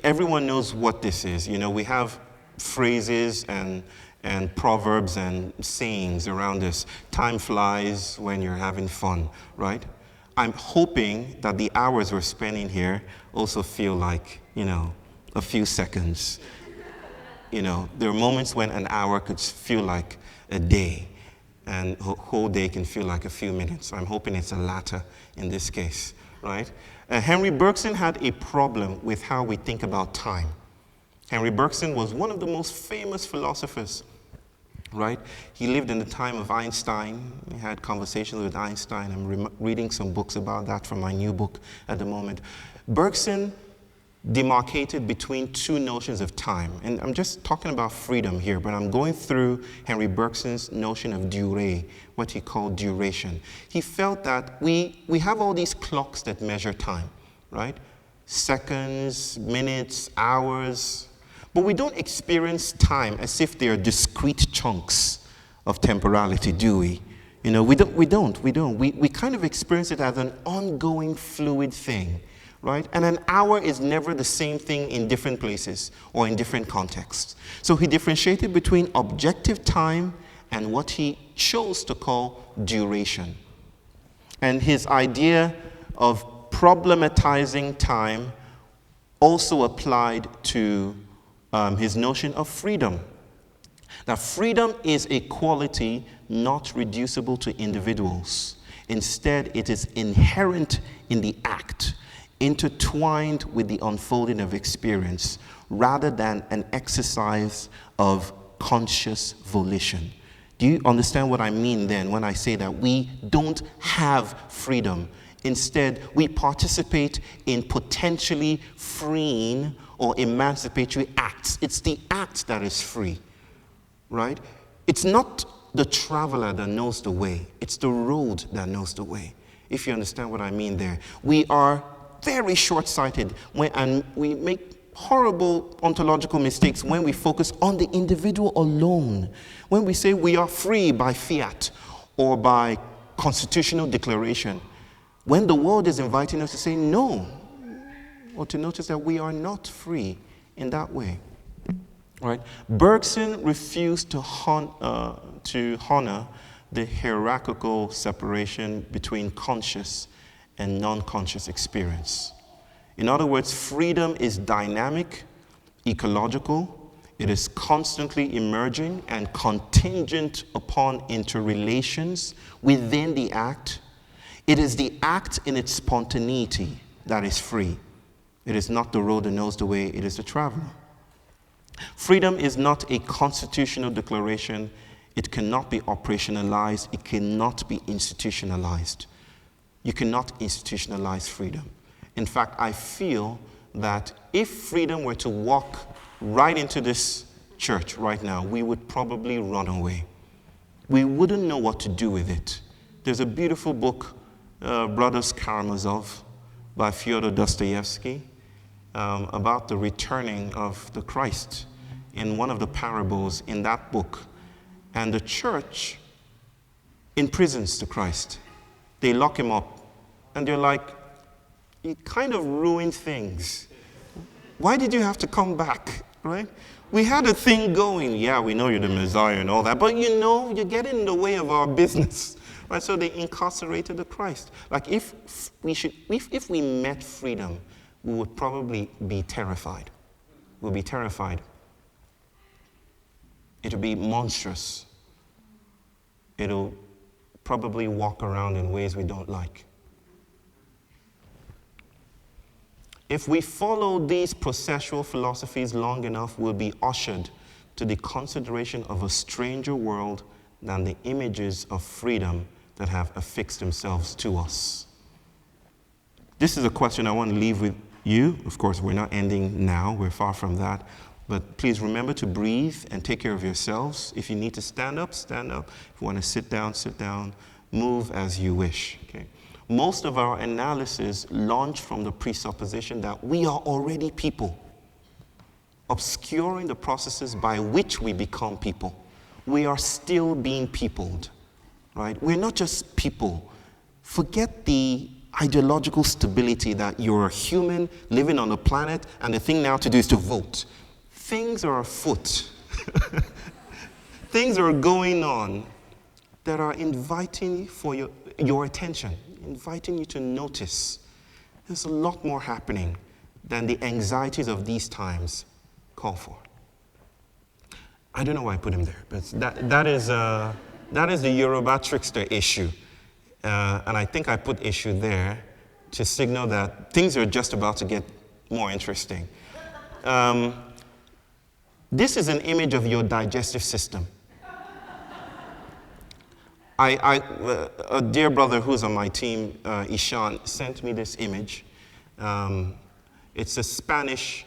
Everyone knows what this is. We have phrases and proverbs and sayings around this. Time flies when you're having fun, right? I'm hoping that the hours we're spending here also feel like, a few seconds. There are moments when an hour could feel like a day, and a whole day can feel like a few minutes. I'm hoping it's the latter in this case, right? Henry Bergson had a problem with how we think about time. Henry Bergson was one of the most famous philosophers, right? He lived in the time of Einstein. He had conversations with Einstein. I'm reading some books about that from my new book at the moment. Bergson demarcated between two notions of time. And I'm just talking about freedom here, but I'm going through Henry Bergson's notion of durée, what he called duration. He felt that we have all these clocks that measure time, right? Seconds, minutes, hours, but we don't experience time as if they are discrete chunks of temporality, do we? We don't. We kind of experience it as an ongoing fluid thing. Right? And an hour is never the same thing in different places or in different contexts. So he differentiated between objective time and what he chose to call duration. And his idea of problematizing time also applied to his notion of freedom. Now, freedom is a quality not reducible to individuals. Instead, it is inherent in the act, intertwined with the unfolding of experience, rather than an exercise of conscious volition. Do you understand what I mean then when I say that we don't have freedom? Instead, we participate in potentially freeing or emancipatory acts. It's the act that is free, right? It's not the traveler that knows the way. It's the road that knows the way, if you understand what I mean there. We are very short-sighted and we make horrible ontological mistakes when we focus on the individual alone. When we say we are free by fiat or by constitutional declaration, when the world is inviting us to say no, or to notice that we are not free in that way. Right? Bergson refused to honor the hierarchical separation between conscious and non-conscious experience. In other words, freedom is dynamic, ecological, it is constantly emerging and contingent upon interrelations within the act. It is the act in its spontaneity that is free. It is not the road that knows the way, it is the traveler. Freedom is not a constitutional declaration. It cannot be operationalized. It cannot be institutionalized. You cannot institutionalize freedom. In fact, I feel that if freedom were to walk right into this church right now, we would probably run away. We wouldn't know what to do with it. There's a beautiful book, Brothers Karamazov, by Fyodor Dostoevsky, about the returning of the Christ in one of the parables in that book. And the church imprisons the Christ. They lock him up. And they're like, it kind of ruined things. Why did you have to come back, right? We had a thing going. Yeah, we know you're the Messiah and all that, but you know, you're getting in the way of our business, right? So they incarcerated the Christ. Like if we met freedom, we would probably be terrified. We'll be terrified. It'll be monstrous. It'll probably walk around in ways we don't like. If we follow these processual philosophies long enough, we'll be ushered to the consideration of a stranger world than the images of freedom that have affixed themselves to us. This is a question I want to leave with you. Of course, we're not ending now. We're far from that. But please remember to breathe and take care of yourselves. If you need to stand up, stand up. If you want to sit down, move as you wish. Okay? Most of our analysis launch from the presupposition that we are already people, obscuring the processes by which we become people. We are still being peopled, right? We're not just people. Forget the ideological stability that you're a human living on a planet and the thing now to do is to vote. Things are afoot. Things are going on that are inviting for your attention, inviting you to notice. There's a lot more happening than the anxieties of these times call for. I don't know why I put him there, but that is the Yoruba trickster issue. And I think I put issue there to signal that things are just about to get more interesting. This is an image of your digestive system. A dear brother who's on my team, Ishan, sent me this image. It's a Spanish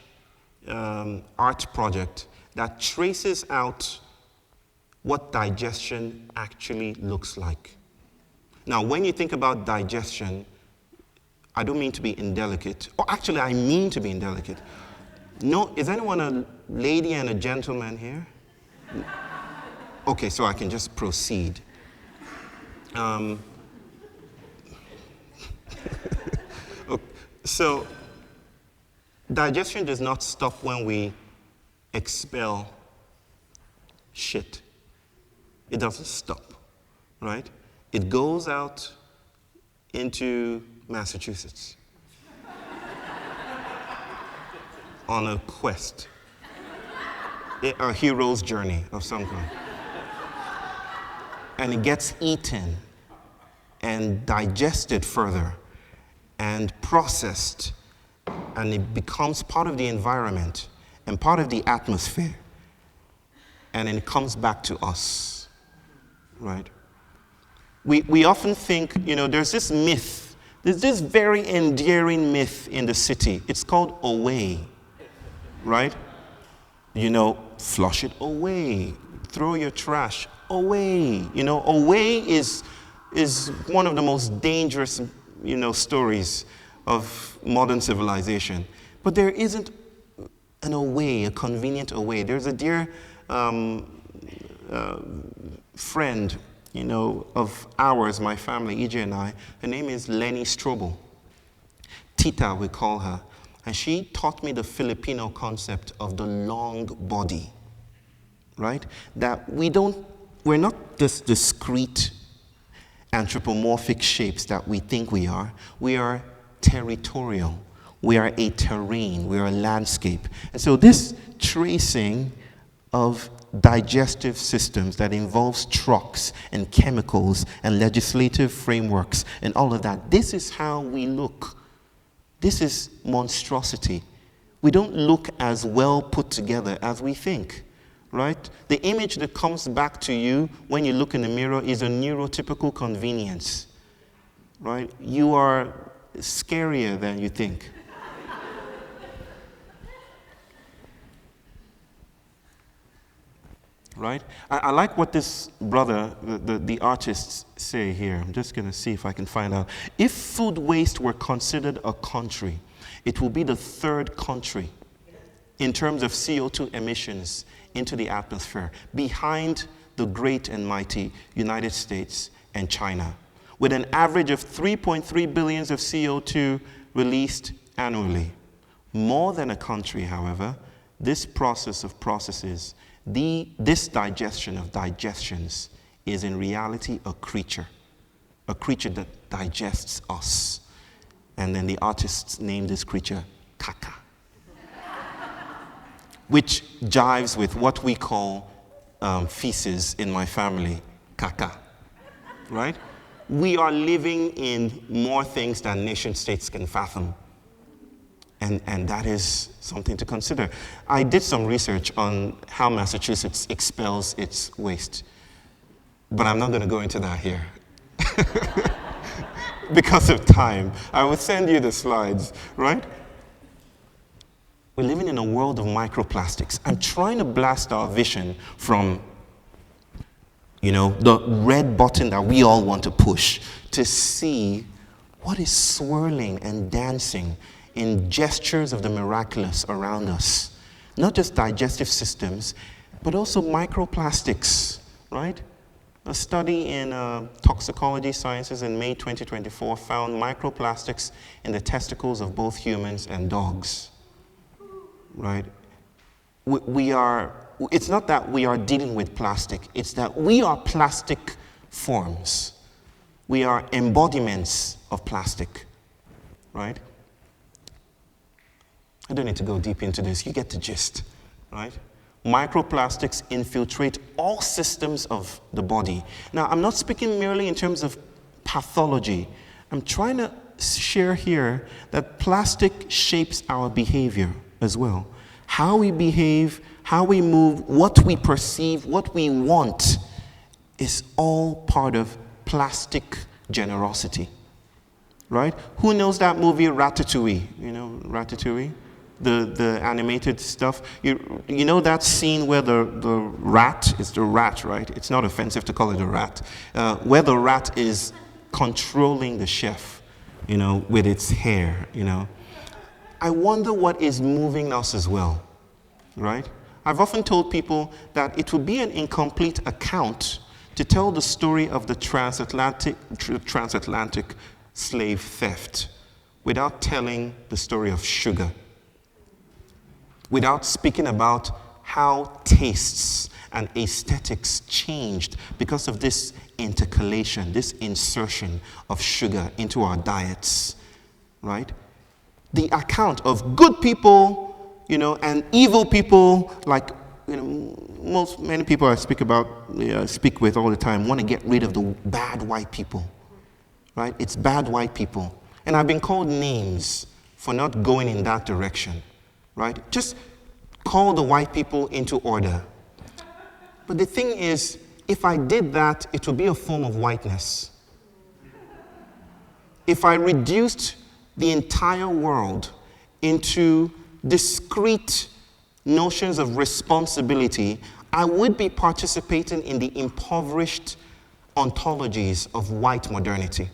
art project that traces out what digestion actually looks like. Now, when you think about digestion, I don't mean to be indelicate. Or actually, I mean to be indelicate. No, is anyone a lady and a gentleman here? Okay, so I can just proceed. So, digestion does not stop when we expel shit. It doesn't stop, right? It goes out into Massachusetts on a quest, a hero's journey of some kind. And it gets eaten and digested further and processed, and it becomes part of the environment and part of the atmosphere, and then it comes back to us, right? We often think, there's this myth, there's this very endearing myth in the city. It's called away, right? Flush it away, throw your trash away. Away is one of the most dangerous, stories of modern civilization. But there isn't an away, a convenient away. There's a dear friend, of ours, my family, EJ and I. Her name is Lenny Strobel. Tita, we call her. And she taught me the Filipino concept of the long body, right? That we're not just discrete anthropomorphic shapes that we think we are. We are territorial. We are a terrain. We are a landscape. And so this tracing of digestive systems that involves trucks and chemicals and legislative frameworks and all of that, this is how we look. This is monstrosity. We don't look as well put together as we think, right? The image that comes back to you when you look in the mirror is a neurotypical convenience, right? You are scarier than you think. Right? I like what this brother, the artists, say here. I'm just going to see if I can find out. If food waste were considered a country, it will be the third country in terms of CO2 emissions into the atmosphere, behind the great and mighty United States and China. With an average of 3.3 billions of CO2 released annually. More than a country, however, this process of processes, this digestion of digestions is in reality a creature that digests us. And then the artists named this creature Kaka, which jives with what we call feces in my family, Kaka, right? We are living in more things than nation states can fathom. And that is something to consider. I did some research on how Massachusetts expels its waste, but I'm not going to go into that here. Because of time. I will send you the slides, right? We're living in a world of microplastics. I'm trying to blast our vision from, the red button that we all want to push to see what is swirling and dancing in gestures of the miraculous around us. Not just digestive systems, but also microplastics, right? A study in toxicology sciences in May 2024 found microplastics in the testicles of both humans and dogs, right? It's not that we are dealing with plastic, it's that we are plastic forms. We are embodiments of plastic, right? I don't need to go deep into this, you get the gist, right? Microplastics infiltrate all systems of the body. Now, I'm not speaking merely in terms of pathology. I'm trying to share here that plastic shapes our behavior as well. How we behave, how we move, what we perceive, what we want is all part of plastic generosity, right? Who knows that movie Ratatouille? You know Ratatouille? The animated stuff. You know that scene where the rat, it's the rat, right? It's not offensive to call it a rat. Where the rat is controlling the chef, with its hair, I wonder what is moving us as well, right? I've often told people that it would be an incomplete account to tell the story of the transatlantic slave theft without telling the story of sugar, without speaking about how tastes and aesthetics changed because of this intercalation, this insertion of sugar into our diets, right? The account of good people, and evil people, like, many people I speak with all the time want to get rid of the bad white people, right? It's bad white people. And I've been called names for not going in that direction, right? Just call the white people into order. But the thing is, if I did that, it would be a form of whiteness. If I reduced the entire world into discrete notions of responsibility, I would be participating in the impoverished ontologies of white modernity.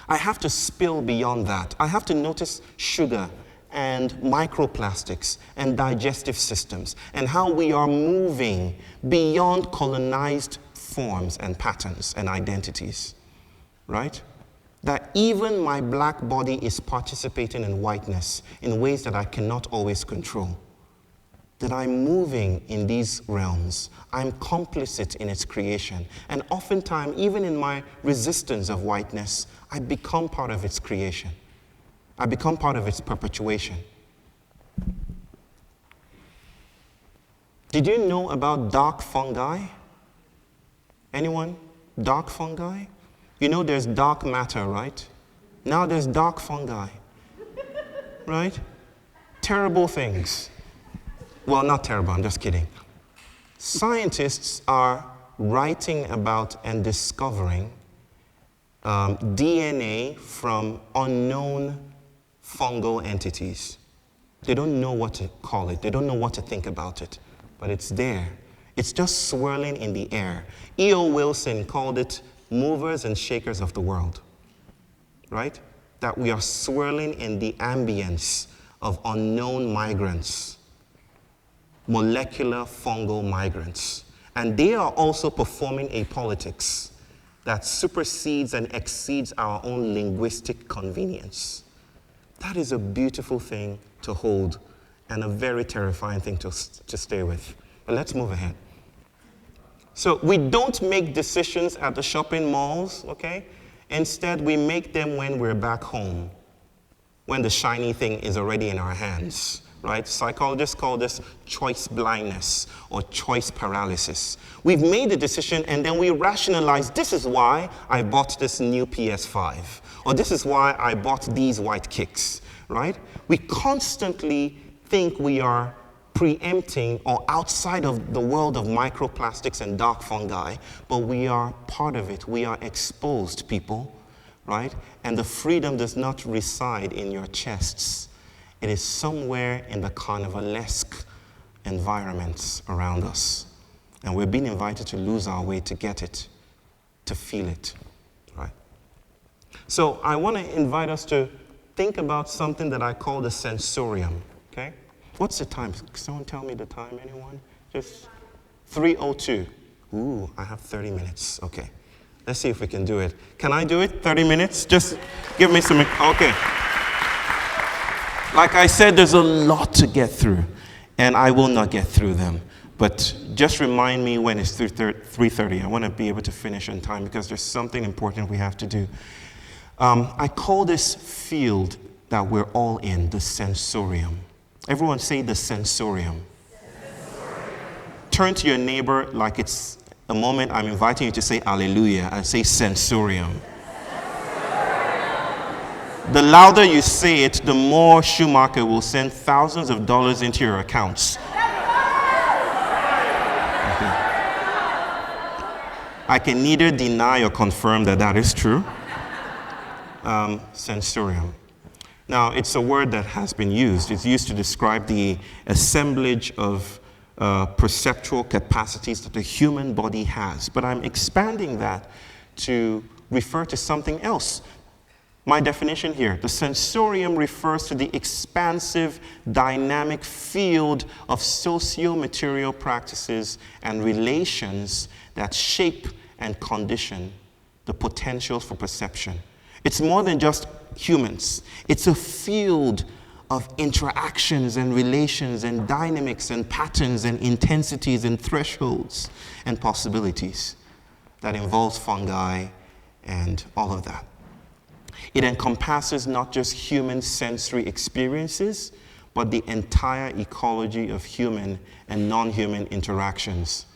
I have to spill beyond that. I have to notice sugar and microplastics and digestive systems and how we are moving beyond colonized forms and patterns and identities, right? That even my black body is participating in whiteness in ways that I cannot always control. That I'm moving in these realms. I'm complicit in its creation. And oftentimes, even in my resistance of whiteness, I become part of its creation. I become part of its perpetuation. Did you know about dark fungi? Anyone? Dark fungi? There's dark matter, right? Now there's dark fungi, right? Terrible things. Well, not terrible, I'm just kidding. Scientists are writing about and discovering DNA from unknown fungal entities. They don't know what to call it. They don't know what to think about it, but it's there. It's just swirling in the air. E.O. Wilson called it movers and shakers of the world, right? That we are swirling in the ambience of unknown migrants, molecular fungal migrants. And they are also performing a politics that supersedes and exceeds our own linguistic convenience, That is a beautiful thing to hold and a very terrifying thing to stay with. But let's move ahead. So we don't make decisions at the shopping malls, okay? Instead, we make them when we're back home, when the shiny thing is already in our hands, right? Psychologists call this choice blindness or choice paralysis. We've made the decision and then we rationalize, this is why I bought this new PS5, or this is why I bought these white kicks, right? We constantly think we are preempting or outside of the world of microplastics and dark fungi, but we are part of it. We are exposed, people, right? And the freedom does not reside in your chests. It is somewhere in the carnivalesque environments around us. And we're being invited to lose our way to get it, to feel it, right? So I want to invite us to think about something that I call the sensorium, okay? What's the time? Can someone tell me the time, anyone? Just 3:02. Ooh, I have 30 minutes. Okay. Let's see if we can do it. Can I do it? 30 minutes? Just give me some. Okay. Like I said, there's a lot to get through, and I will not get through them. But just remind me when it's 3:30. I want to be able to finish on time because there's something important we have to do. I call this field that we're all in the sensorium. Everyone say the sensorium. Turn to your neighbor like it's a moment I'm inviting you to say hallelujah and say sensorium. The louder you say it, the more Schumacher will send thousands of dollars into your accounts. Okay. I can neither deny or confirm that that is true. Sensorium. Now, it's a word that has been used. It's used to describe the assemblage of perceptual capacities that the human body has. But I'm expanding that to refer to something else. My definition here, the sensorium refers to the expansive, dynamic field of socio-material practices and relations that shape and condition the potentials for perception. It's more than just humans. It's a field of interactions and relations and dynamics and patterns and intensities and thresholds and possibilities that involves fungi and all of that. It encompasses not just human sensory experiences, but the entire ecology of human and non-human interactions.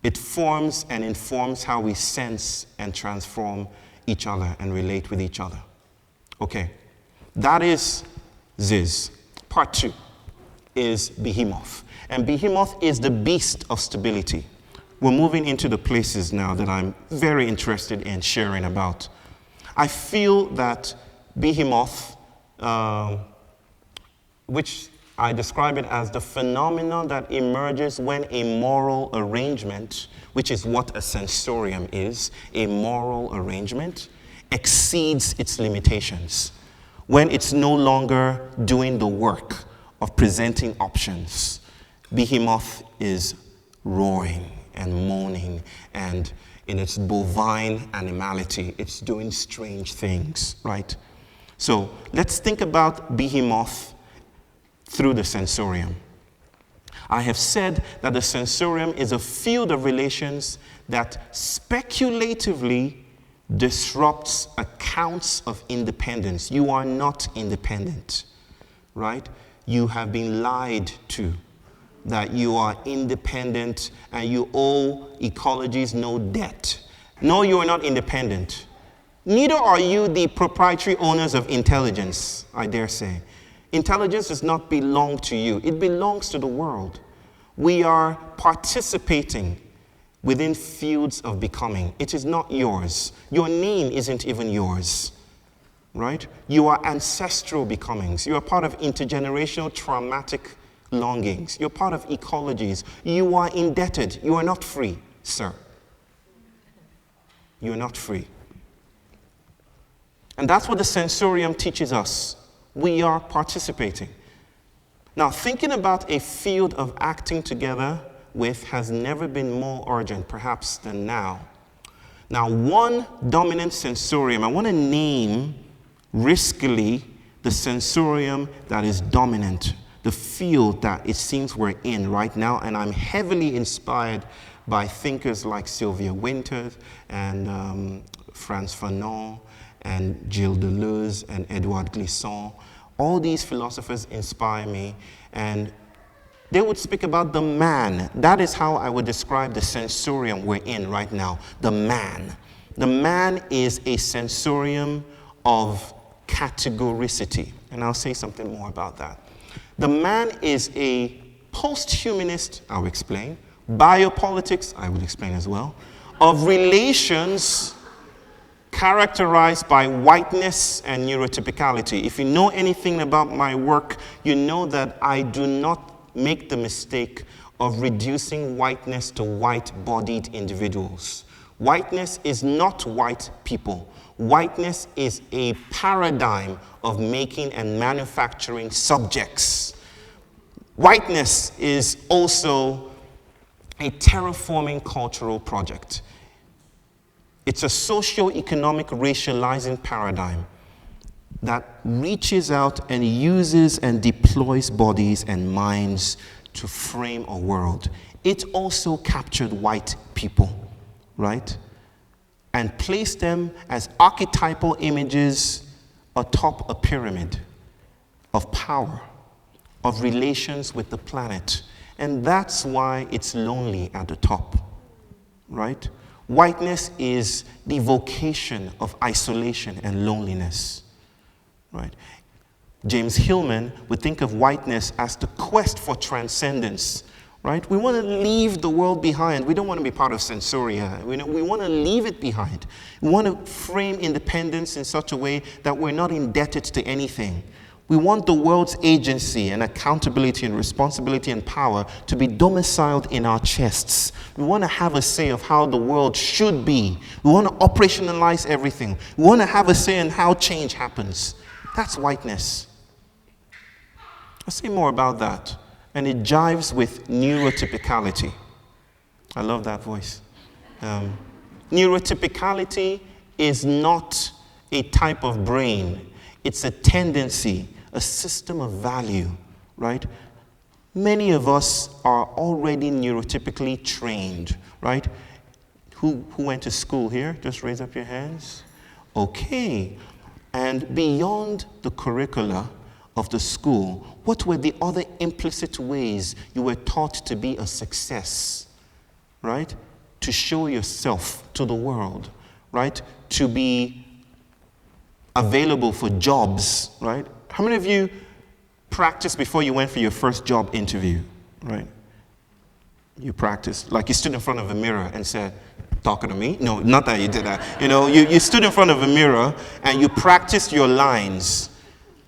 It forms and informs how we sense and transform each other and relate with each other. Okay, that is Ziz. Part 2 is behemoth. And behemoth is the beast of stability. We're moving into the places now that I'm very interested in sharing about. I feel that behemoth, which I describe it as the phenomenon that emerges when a moral arrangement, which is what a sensorium is, a moral arrangement, exceeds its limitations. When it's no longer doing the work of presenting options, behemoth is roaring and moaning, and in its bovine animality, it's doing strange things, right? So let's think about behemoth through the sensorium. I have said that the sensorium is a field of relations that speculatively disrupts accounts of independence. You are not independent, right? You have been lied to that you are independent and you owe ecologies no debt. No, you are not independent. Neither are you the proprietary owners of intelligence, I dare say. Intelligence does not belong to you. It belongs to the world. We are participating within fields of becoming. It is not yours. Your name isn't even yours, right? You are ancestral becomings. You are part of intergenerational traumatic longings. You're part of ecologies. You are indebted. You are not free, sir. You are not free. And that's what the sensorium teaches us. We are participating. Now, thinking about a field of acting together with has never been more urgent, perhaps, than now. Now, one dominant sensorium, I want to name riskily the sensorium that is dominant, the field that it seems we're in right now. And I'm heavily inspired by thinkers like Sylvia Winters and Frantz Fanon and Gilles Deleuze and Edouard Glissant. All these philosophers inspire me, and they would speak about the man. That is how I would describe the sensorium we're in right now, the man. The man is a sensorium of categoricity, and I'll say something more about that. The man is a post-humanist, I'll explain, biopolitics, I will explain as well, of relations characterized by whiteness and neurotypicality. If you know anything about my work, you know that I do not make the mistake of reducing whiteness to white-bodied individuals. Whiteness is not white people. Whiteness is a paradigm of making and manufacturing subjects. Whiteness is also a terraforming cultural project. It's a socio-economic racializing paradigm that reaches out and uses and deploys bodies and minds to frame a world. It also captured white people, right? And placed them as archetypal images atop a pyramid of power, of relations with the planet. And that's why it's lonely at the top, right? Whiteness is the vocation of isolation and loneliness, right? James Hillman would think of whiteness as the quest for transcendence, right? We want to leave the world behind. We don't want to be part of sensoria. We want to leave it behind. We want to frame independence in such a way that we're not indebted to anything. We want the world's agency and accountability and responsibility and power to be domiciled in our chests. We want to have a say of how the world should be. We want to operationalize everything. We want to have a say in how change happens. That's whiteness. I'll say more about that. And it jives with neurotypicality. I love that voice. Neurotypicality is not a type of brain. It's a tendency, a system of value, right? Many of us are already neurotypically trained, right? Who went to school here? Just raise up your hands. Okay. And beyond the curricula of the school, what were the other implicit ways you were taught to be a success, right? To show yourself to the world, right? To be available for jobs, right? How many of you practiced before you went for your first job interview, right? You practiced, like you stood in front of a mirror and said, talking to me? No, not that you did that. You know, you stood in front of a mirror and you practiced your lines.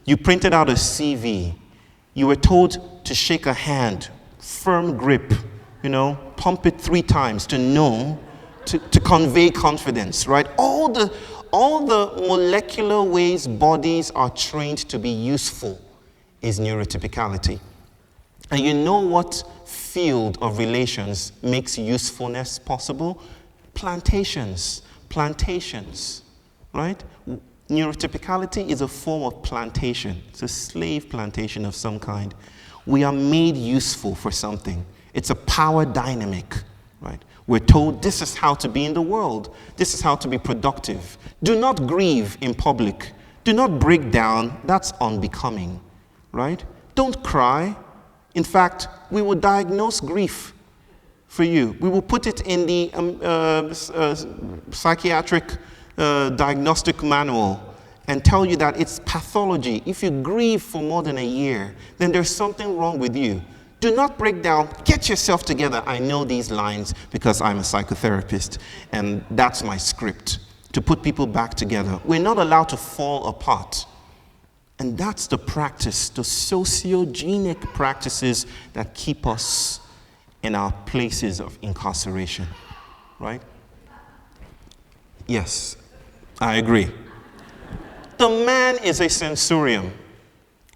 You printed out a CV. You were told to shake a hand, firm grip, you know, pump it 3 times to know, to convey confidence, right? All the molecular ways bodies are trained to be useful is neurotypicality. And you know what field of relations makes usefulness possible? Plantations, right? Neurotypicality is a form of plantation. It's a slave plantation of some kind. We are made useful for something. It's a power dynamic, right? We're told this is how to be in the world. This is how to be productive. Do not grieve in public. Do not break down. That's unbecoming, right? Don't cry. In fact, we will diagnose grief for you. We will put it in the psychiatric diagnostic manual and tell you that it's pathology. If you grieve for more than a year, then there's something wrong with you. Do not break down. Get yourself together. I know these lines because I'm a psychotherapist, and that's my script, to put people back together. We're not allowed to fall apart. And that's the practice, the sociogenic practices that keep us in our places of incarceration, right? Yes, I agree. The man is a sensorium.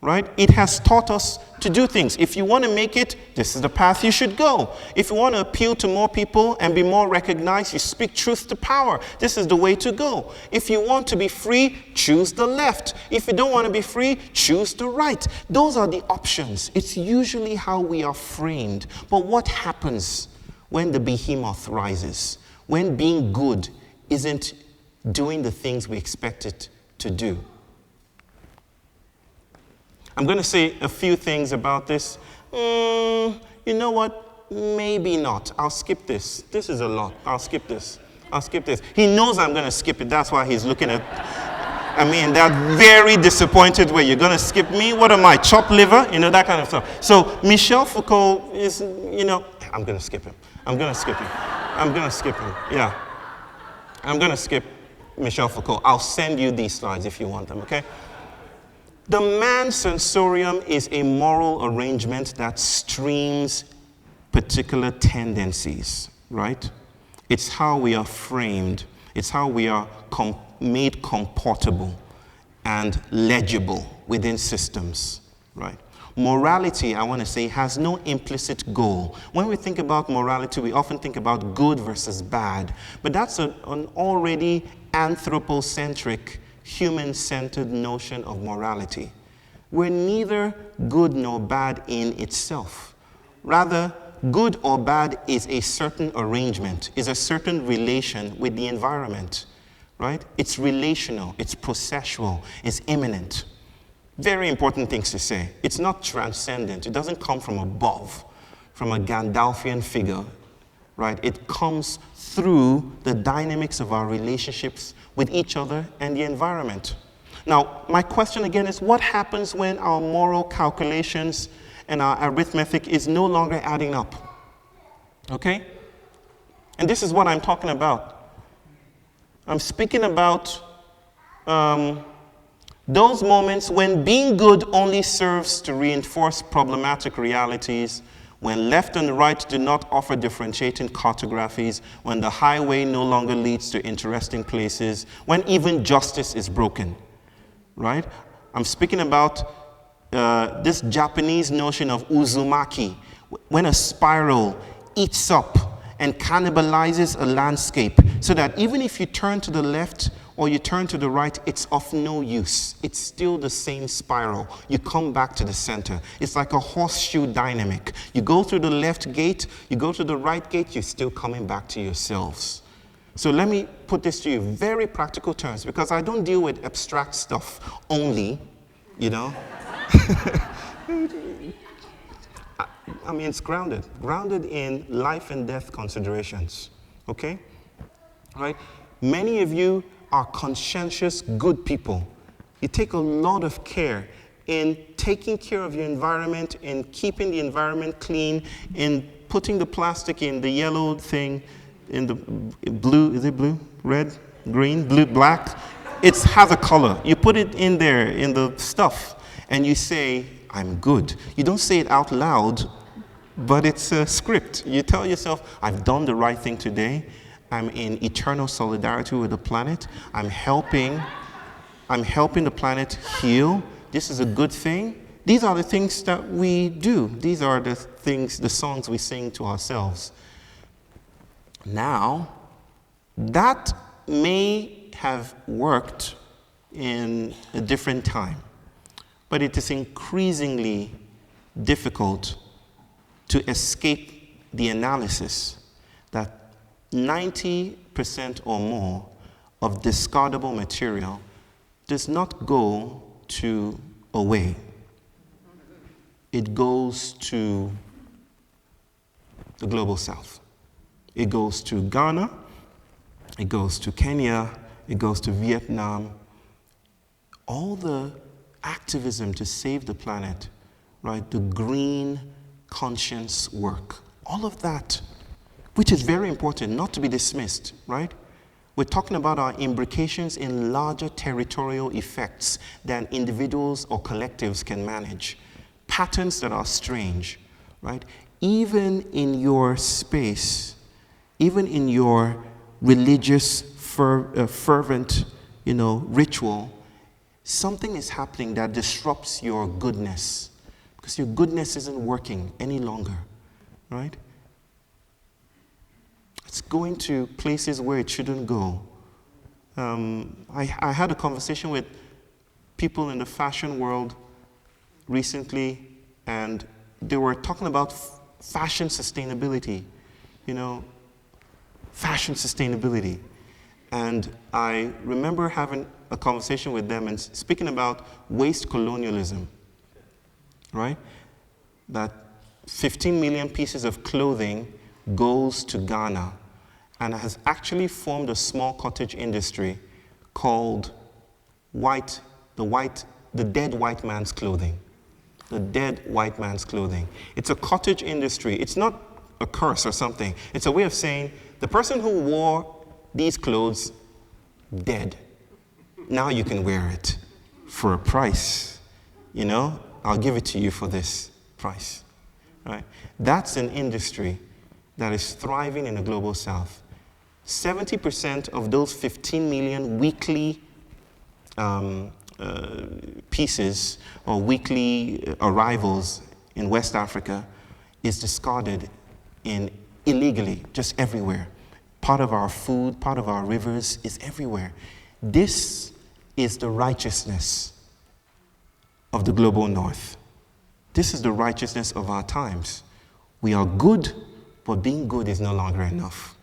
right? It has taught us to do things. If you want to make it, this is the path you should go. If you want to appeal to more people and be more recognized, you speak truth to power. This is the way to go. If you want to be free, choose the left. If you don't want to be free, choose the right. Those are the options. It's usually how we are framed. But what happens when the behemoth rises? When being good isn't doing the things we expect it to do? I'm going to say a few things about this. You know what? Maybe not. I'll skip this. This is a lot. I'll skip this. I'll skip this. He knows I'm going to skip it. That's why he's looking at... they're very disappointed where you're going to skip me. What am I, chopped liver? You know, that kind of stuff. So Michel Foucault is, I'm going to skip him. I'm going to skip him. I'm going to skip him. Yeah. I'm going to skip Michel Foucault. I'll send you these slides if you want them, okay? The man's sensorium is a moral arrangement that streams particular tendencies, right? It's how we are framed. It's how we are made comportable and legible within systems, right? Morality, I want to say, has no implicit goal. When we think about morality, we often think about good versus bad, but that's an already anthropocentric, human-centered notion of morality. We're neither good nor bad in itself. Rather, good or bad is a certain arrangement, is a certain relation with the environment, right? It's relational, it's processual, it's immanent. Very important things to say. It's not transcendent. It doesn't come from above, from a Gandalfian figure, right? It comes through the dynamics of our relationships with each other and the environment. Now, my question again is, what happens when our moral calculations and our arithmetic is no longer adding up? Okay? And this is what I'm talking about. I'm speaking about those moments when being good only serves to reinforce problematic realities, when left and right do not offer differentiating cartographies, when the highway no longer leads to interesting places, when even justice is broken, right? I'm speaking about this Japanese notion of uzumaki, when a spiral eats up and cannibalizes a landscape, so that even if you turn to the left or you turn to the right, it's of no use. It's still the same spiral. You come back to the center. It's like a horseshoe dynamic. You go through the left gate, you go to the right gate, you're still coming back to yourselves. So let me put this to you in very practical terms, because I don't deal with abstract stuff only, you know. It's grounded in life and death considerations, okay? Right? Many of you are conscientious, good people. You take a lot of care in taking care of your environment, in keeping the environment clean, in putting the plastic in the yellow thing, in the blue, is it blue, red, green, blue, black? It has a color. You put it in there, in the stuff, and you say, I'm good. You don't say it out loud, but it's a script. You tell yourself, I've done the right thing today. I'm in eternal solidarity with the planet. I'm helping the planet heal. This is a good thing. These are the things that we do. These are the things, the songs we sing to ourselves. Now, that may have worked in a different time, but it is increasingly difficult to escape the analysis that 90% or more of discardable material does not go to away. It goes to the global south. It goes to Ghana, it goes to Kenya, it goes to Vietnam. All the activism to save the planet, right? The green conscience work, all of that, which is very important, not to be dismissed, right? We're talking about our imbrications in larger territorial effects than individuals or collectives can manage. Patterns that are strange, right? Even in your space, even in your religious fervent, ritual, something is happening that disrupts your goodness because your goodness isn't working any longer, right? It's going to places where it shouldn't go. I had a conversation with people in the fashion world recently, and they were talking about fashion sustainability, fashion sustainability. And I remember having a conversation with them and speaking about waste colonialism, right? That 15 million pieces of clothing goes to Ghana and has actually formed a small cottage industry called the dead white man's clothing. The dead white man's clothing. It's a cottage industry. It's not a curse or something. It's a way of saying the person who wore these clothes, dead. Now you can wear it for a price. I'll give it to you for this price. Right? That's an industry that is thriving in the global south. 70% of those 15 million weekly pieces or weekly arrivals in West Africa is discarded illegally, just everywhere. Part of our food, part of our rivers is everywhere. This is the righteousness of the global north. This is the righteousness of our times. We are good, but being good is no longer enough.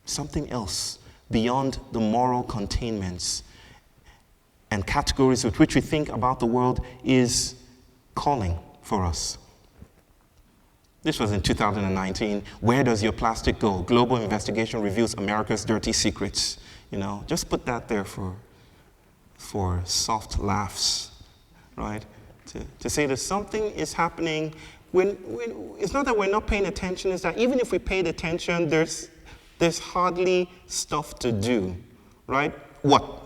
Something else beyond the moral containments and categories with which we think about the world is calling for us. This was in 2019. Where does your plastic go? Global investigation reveals America's dirty secrets. Just put that there for soft laughs, right? To say that something is happening when it's not that we're not paying attention, it's that even if we paid attention, there's hardly stuff to do, right? What?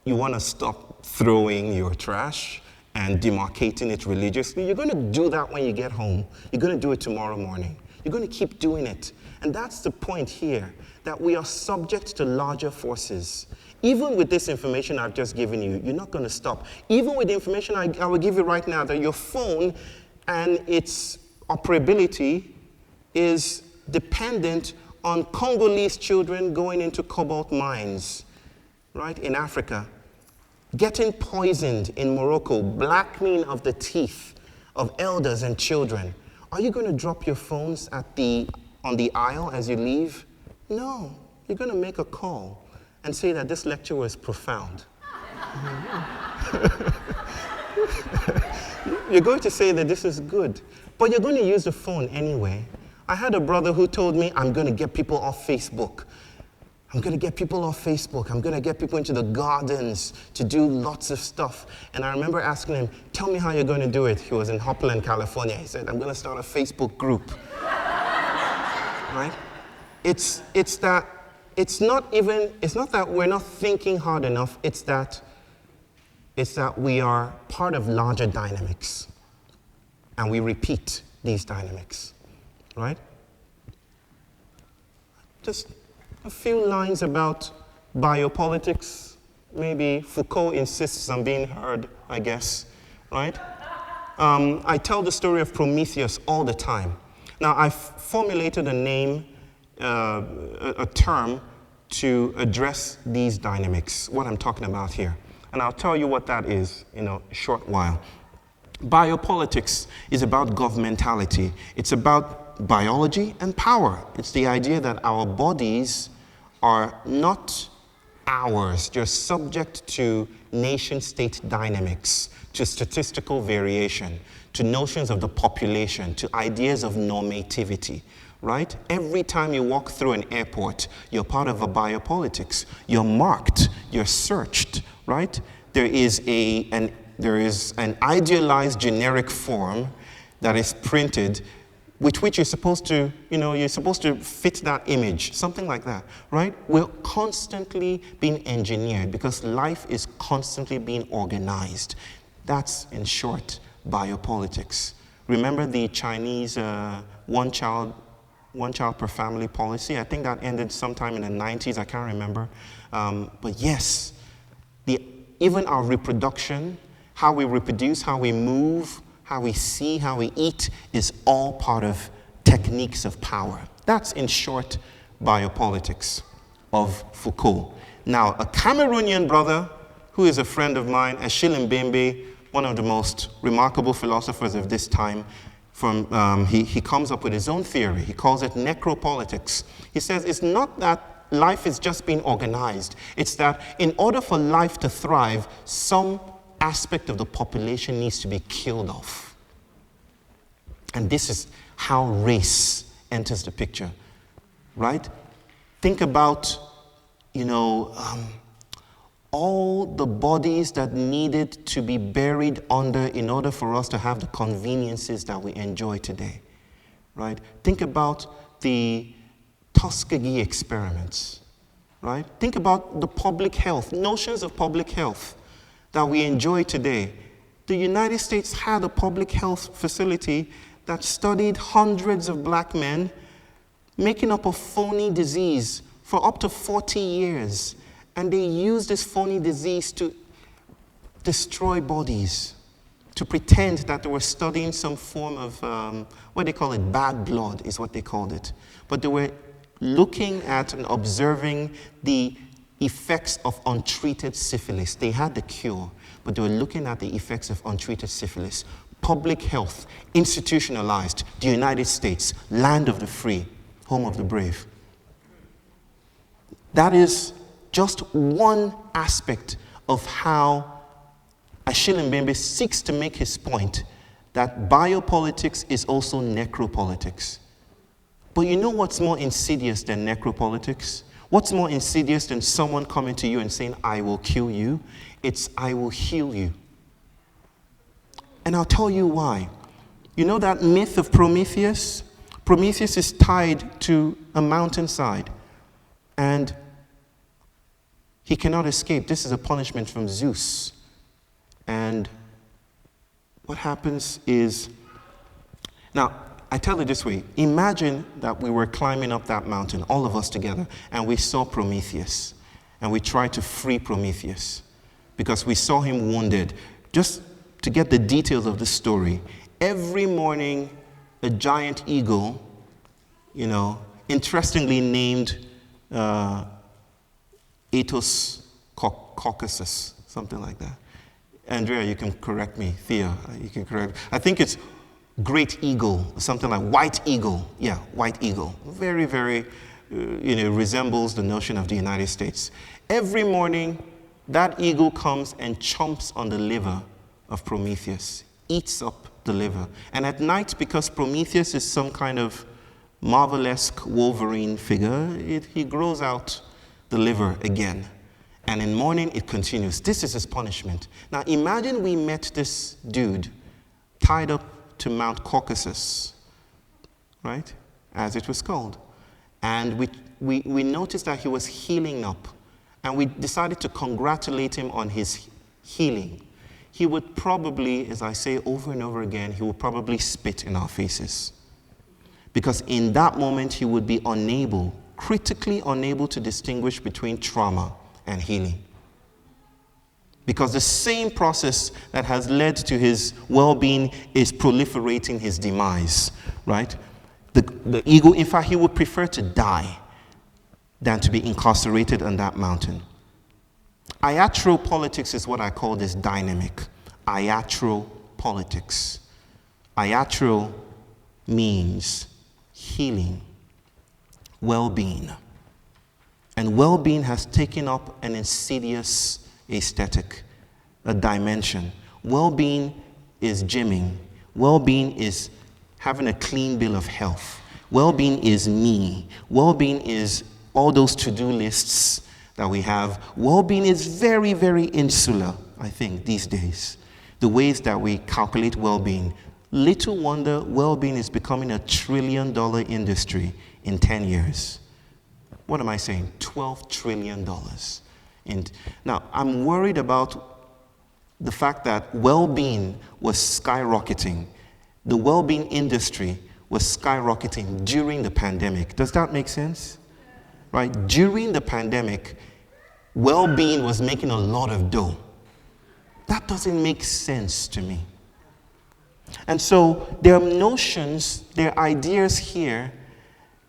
You want to stop throwing your trash and demarcating it religiously? You're going to do that when you get home. You're going to do it tomorrow morning. You're going to keep doing it. And that's the point here, that we are subject to larger forces. Even with this information I've just given you, you're not going to stop. Even with the information I will give you right now, that your phone and its operability is dependent on Congolese children going into cobalt mines, right, in Africa, getting poisoned in Morocco, blackening of the teeth of elders and children. Are you going to drop your phones on the aisle as you leave? No, you're going to make a call and say that this lecture was profound. You're going to say that this is good, but you're going to use the phone anyway. I had a brother who told me, I'm going to get people off Facebook. I'm going to get people off Facebook. I'm going to get people into the gardens to do lots of stuff. And I remember asking him, tell me how you're going to do it. He was in Hopland, California. He said, I'm going to start a Facebook group. Right? It's not that we're not thinking hard enough. It's that we are part of larger dynamics. And we repeat these dynamics. Right? Just a few lines about biopolitics. Maybe Foucault insists on being heard, I guess. Right? I tell the story of Prometheus all the time. Now, I've formulated a term to address these dynamics, what I'm talking about here. And I'll tell you what that is in a short while. Biopolitics is about governmentality. It's about biology and power. It's the idea that our bodies are not ours. They're subject to nation-state dynamics, to statistical variation, to notions of the population, to ideas of normativity, right? Every time you walk through an airport, you're part of a biopolitics. You're marked, you're searched, right? There is an idealized generic form that is printed with which you're supposed to fit that image, something like that, right? We're constantly being engineered because life is constantly being organized. That's, in short, biopolitics. Remember the Chinese one child per family policy? I think that ended sometime in the 90s, I can't remember. But yes, even our reproduction, how we reproduce, how we move, how we see, how we eat, is all part of techniques of power. That's, in short, biopolitics of Foucault. Now, a Cameroonian brother who is a friend of mine, Achille Mbembe, one of the most remarkable philosophers of this time, he comes up with his own theory. He calls it necropolitics. He says it's not that life is just being organized. It's that in order for life to thrive, some aspect of the population needs to be killed off. And this is how race enters the picture, right? Think about, all the bodies that needed to be buried under in order for us to have the conveniences that we enjoy today, right? Think about the Tuskegee experiments, right? Think about the public health, notions of public health that we enjoy today. The United States had a public health facility that studied hundreds of black men making up a phony disease for up to 40 years. And they used this phony disease to destroy bodies, to pretend that they were studying some form of, what they call it, bad blood is what they called it. But they were looking at and observing the effects of untreated syphilis. They had the cure, but they were looking at the effects of untreated syphilis. Public health, institutionalized, the United States, land of the free, home of the brave. That is just one aspect of how Achille Mbembe seeks to make his point that biopolitics is also necropolitics. But you know what's more insidious than necropolitics? What's more insidious than someone coming to you and saying, I will kill you? It's, I will heal you. And I'll tell you why. You know that myth of Prometheus? Prometheus is tied to a mountainside, and he cannot escape. This is a punishment from Zeus. And what happens is, now, I tell it this way. Imagine that we were climbing up that mountain, all of us together, and we saw Prometheus. And we tried to free Prometheus because we saw him wounded. Just to get the details of the story, every morning, a giant eagle, interestingly named Atos Caucasus, something like that. Andrea, you can correct me. Thea, you can correct me. I think it's great eagle, something like white eagle. Yeah, white eagle. Very, very, resembles the notion of the United States. Every morning, that eagle comes and chomps on the liver of Prometheus, eats up the liver. And at night, because Prometheus is some kind of Marvel-esque Wolverine figure, he grows out the liver again. And in morning, it continues. This is his punishment. Now, imagine we met this dude tied up to Mount Caucasus, right? As it was called. And we noticed that he was healing up. And we decided to congratulate him on his healing. He would probably, as I say over and over again, he would probably spit in our faces. Because in that moment, he would be critically unable to distinguish between trauma and healing. Because the same process that has led to his well-being is proliferating his demise, right? The ego, in fact, he would prefer to die than to be incarcerated on that mountain. Iatro-politics is what I call this dynamic. Iatro-politics. Iatro means healing, well-being. And well-being has taken up an insidious aesthetic, a dimension. Well-being is gymming. Well-being is having a clean bill of health. Well-being is me. Well-being is all those to-do lists that we have. Well-being is very, very insular, I think, these days. The ways that we calculate well-being. Little wonder well-being is becoming a $1 trillion industry in 10 years. What am I saying? $12 trillion. And now, I'm worried about the fact that well-being was skyrocketing. The well-being industry was skyrocketing during the pandemic. Does that make sense? Right? During the pandemic, well-being was making a lot of dough. That doesn't make sense to me. And so there are notions, there are ideas here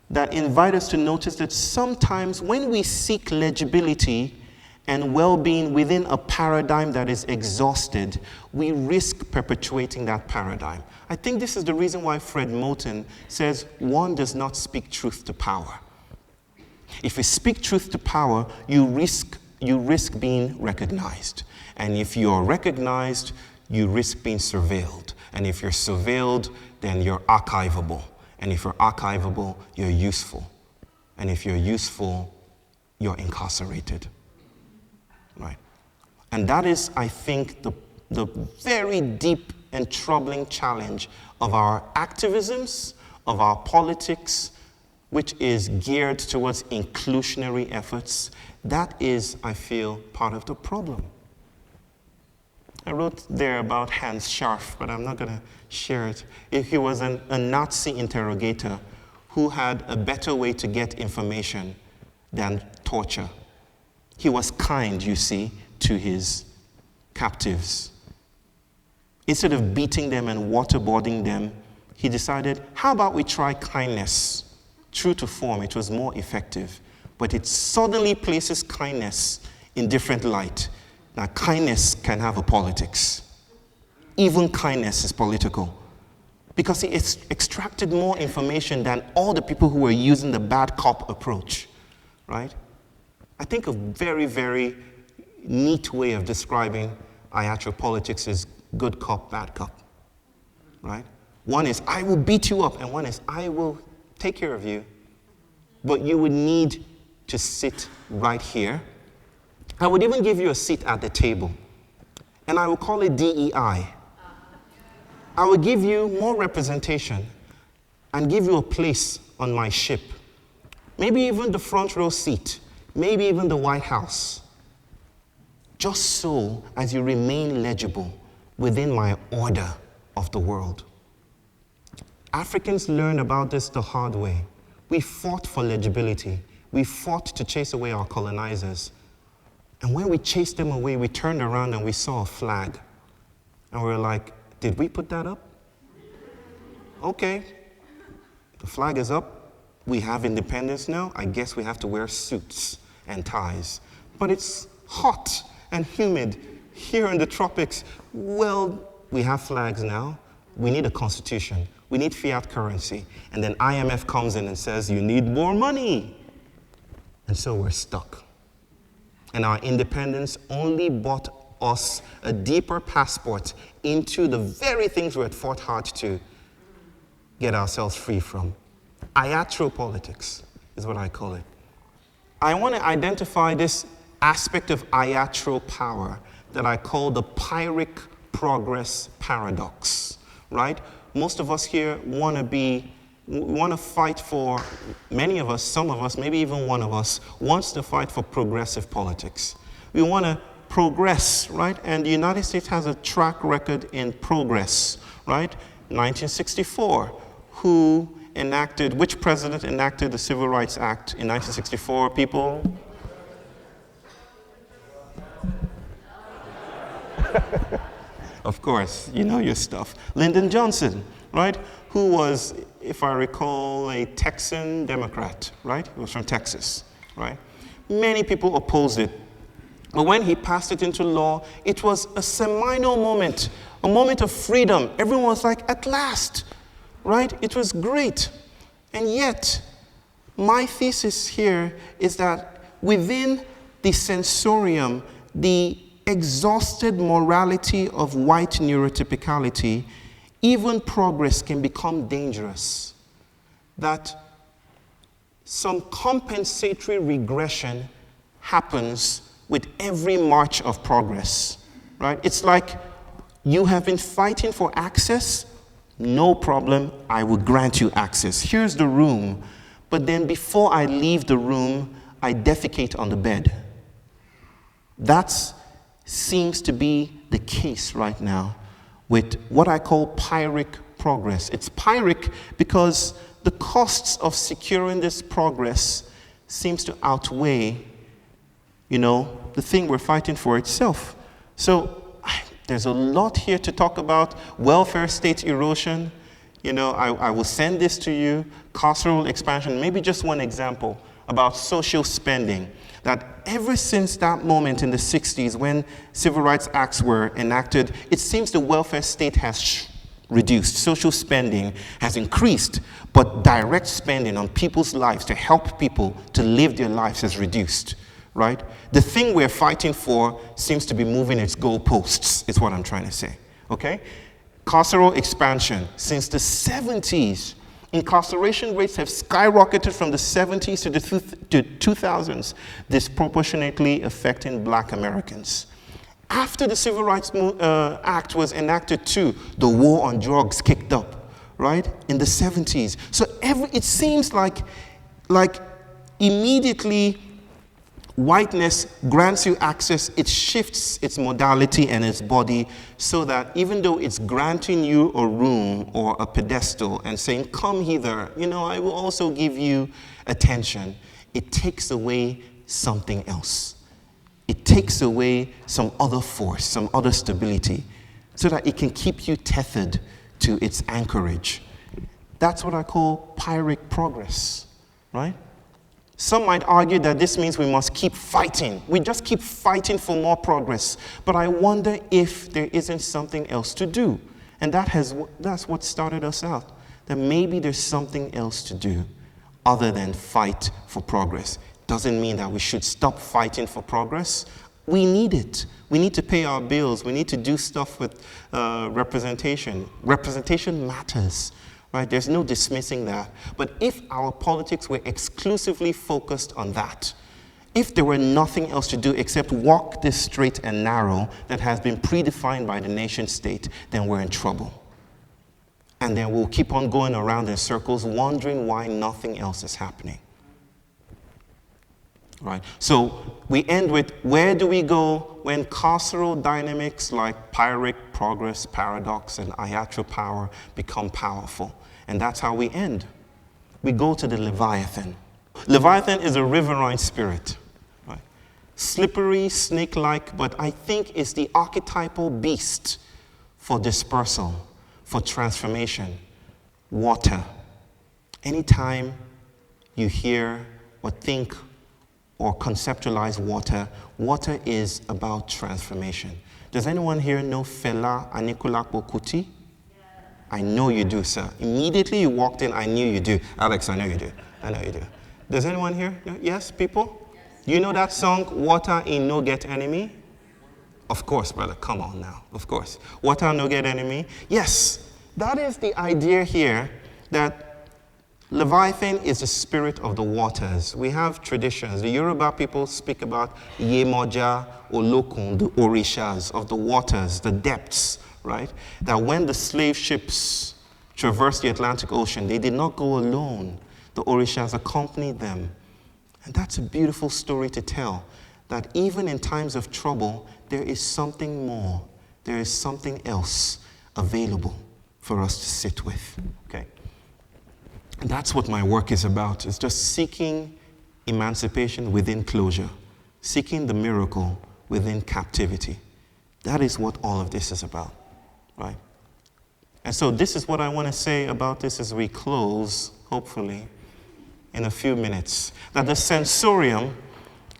that invite us to notice that sometimes when we seek legibility and well-being within a paradigm that is exhausted, we risk perpetuating that paradigm. I think this is the reason why Fred Moten says one does not speak truth to power. If you speak truth to power, you risk being recognized. And if you're recognized, you risk being surveilled. And if you're surveilled, then you're archivable. And if you're archivable, you're useful. And if you're useful, you're incarcerated. Right? And that is, I think, the very deep and troubling challenge of our activisms, of our politics, which is geared towards inclusionary efforts. That is, I feel, part of the problem. I wrote there about Hans Scharf, but I'm not going to share it. He was a Nazi interrogator who had a better way to get information than torture. He was kind, you see, to his captives. Instead of beating them and waterboarding them, he decided, how about we try kindness? True to form, it was more effective. But it suddenly places kindness in different light. Now, kindness can have a politics. Even kindness is political. Because he extracted more information than all the people who were using the bad cop approach, right? I think a very, very neat way of describing Iatro-politics is good cop, bad cop, right? One is, I will beat you up, and one is, I will take care of you, but you would need to sit right here. I would even give you a seat at the table, and I will call it DEI. I will give you more representation and give you a place on my ship, maybe even the front row seat, maybe even the White House, just so as you remain legible within my order of the world. Africans learned about this the hard way. We fought for legibility. We fought to chase away our colonizers. And when we chased them away, we turned around and we saw a flag. And we were like, did we put that up? Okay, the flag is up. We have independence now. I guess we have to wear suits and ties. But it's hot and humid here in the tropics. Well, we have flags now. We need a constitution. We need fiat currency. And then IMF comes in and says, you need more money. And so we're stuck. And our independence only bought us a deeper passport into the very things we had fought hard to get ourselves free from. Iatro-politics is what I call it. I want to identify this aspect of Iatro power that I call the pyrrhic progress paradox, right? Most of us here want to fight for, many of us, some of us, maybe even one of us, wants to fight for progressive politics. We want to progress, right? And the United States has a track record in progress, right? 1964, which president enacted the Civil Rights Act in 1964, people? Of course, you know your stuff. Lyndon Johnson, right? Who was, if I recall, a Texan Democrat, right? He was from Texas, right? Many people opposed it. But when he passed it into law, it was a seminal moment, a moment of freedom. Everyone was like, at last, right? It was great. And yet, my thesis here is that within the sensorium, the exhausted morality of white neurotypicality, even progress can become dangerous. That some compensatory regression happens with every march of progress, right? It's like you have been fighting for access, no problem, I will grant you access. Here's the room, but then before I leave the room, I defecate on the bed. That seems to be the case right now with what I call pyrrhic progress. It's pyrrhic because the costs of securing this progress seems to outweigh the thing we're fighting for itself. So there's a lot here to talk about. Welfare state erosion. I will send this to you. Carceral expansion. Maybe just one example about social spending. That ever since that moment in the 60s when civil rights acts were enacted, it seems the welfare state has reduced. Social spending has increased, but direct spending on people's lives to help people to live their lives has reduced, right? The thing we're fighting for seems to be moving its goalposts, is what I'm trying to say, okay? Carceral expansion. Since the 70s, incarceration rates have skyrocketed from the 70s to the 2000s, disproportionately affecting Black Americans. After the Civil Rights Act was enacted too, the war on drugs kicked up, right, in the 70s. So it seems like immediately whiteness grants you access, it shifts its modality and its body so that even though it's granting you a room or a pedestal and saying, come hither, I will also give you attention, it takes away something else. It takes away some other force, some other stability, so that it can keep you tethered to its anchorage. That's what I call pyrrhic progress, right? Some might argue that this means we must keep fighting. We just keep fighting for more progress. But I wonder if there isn't something else to do. And that's what started us out, that maybe there's something else to do other than fight for progress. Doesn't mean that we should stop fighting for progress. We need it. We need to pay our bills. We need to do stuff with representation. Representation matters. Right? There's no dismissing that. But if our politics were exclusively focused on that, if there were nothing else to do except walk this straight and narrow that has been predefined by the nation state, then we're in trouble. And then we'll keep on going around in circles wondering why nothing else is happening. Right? So we end with, where do we go when carceral dynamics like pyrrhic progress, paradox, and Iatro power become powerful? And that's how we end. We go to the Leviathan. Leviathan is a riverine spirit. Right? Slippery, snake-like, but I think is the archetypal beast for dispersal, for transformation. Water. Anytime you hear or think or conceptualize water, water is about transformation. Does anyone here know Fela Anikulapo Kuti? I know you do, sir. Immediately you walked in, I knew you do. Alex, I know you do. I know you do. Does anyone here? Yes, people? Yes. You know that song, Water in No Get Enemy? Of course, brother. Come on now. Of course. Water no get enemy? Yes. That is the idea here that Leviathan is the spirit of the waters. We have traditions. The Yoruba people speak about Yemoja, Olokun, the Orishas of the waters, the depths, right? That when the slave ships traversed the Atlantic Ocean, they did not go alone. The Orishas accompanied them. And that's a beautiful story to tell, that even in times of trouble, there is something more. There is something else available for us to sit with, okay? And that's what my work is about. It's just seeking emancipation within closure, seeking the miracle within captivity. That is what all of this is about, right? And so this is what I want to say about this as we close, hopefully, in a few minutes. That the sensorium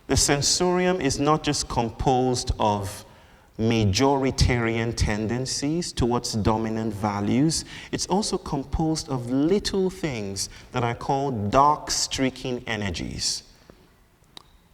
is not just composed of majoritarian tendencies towards dominant values. It's also composed of little things that I call dark streaking energies.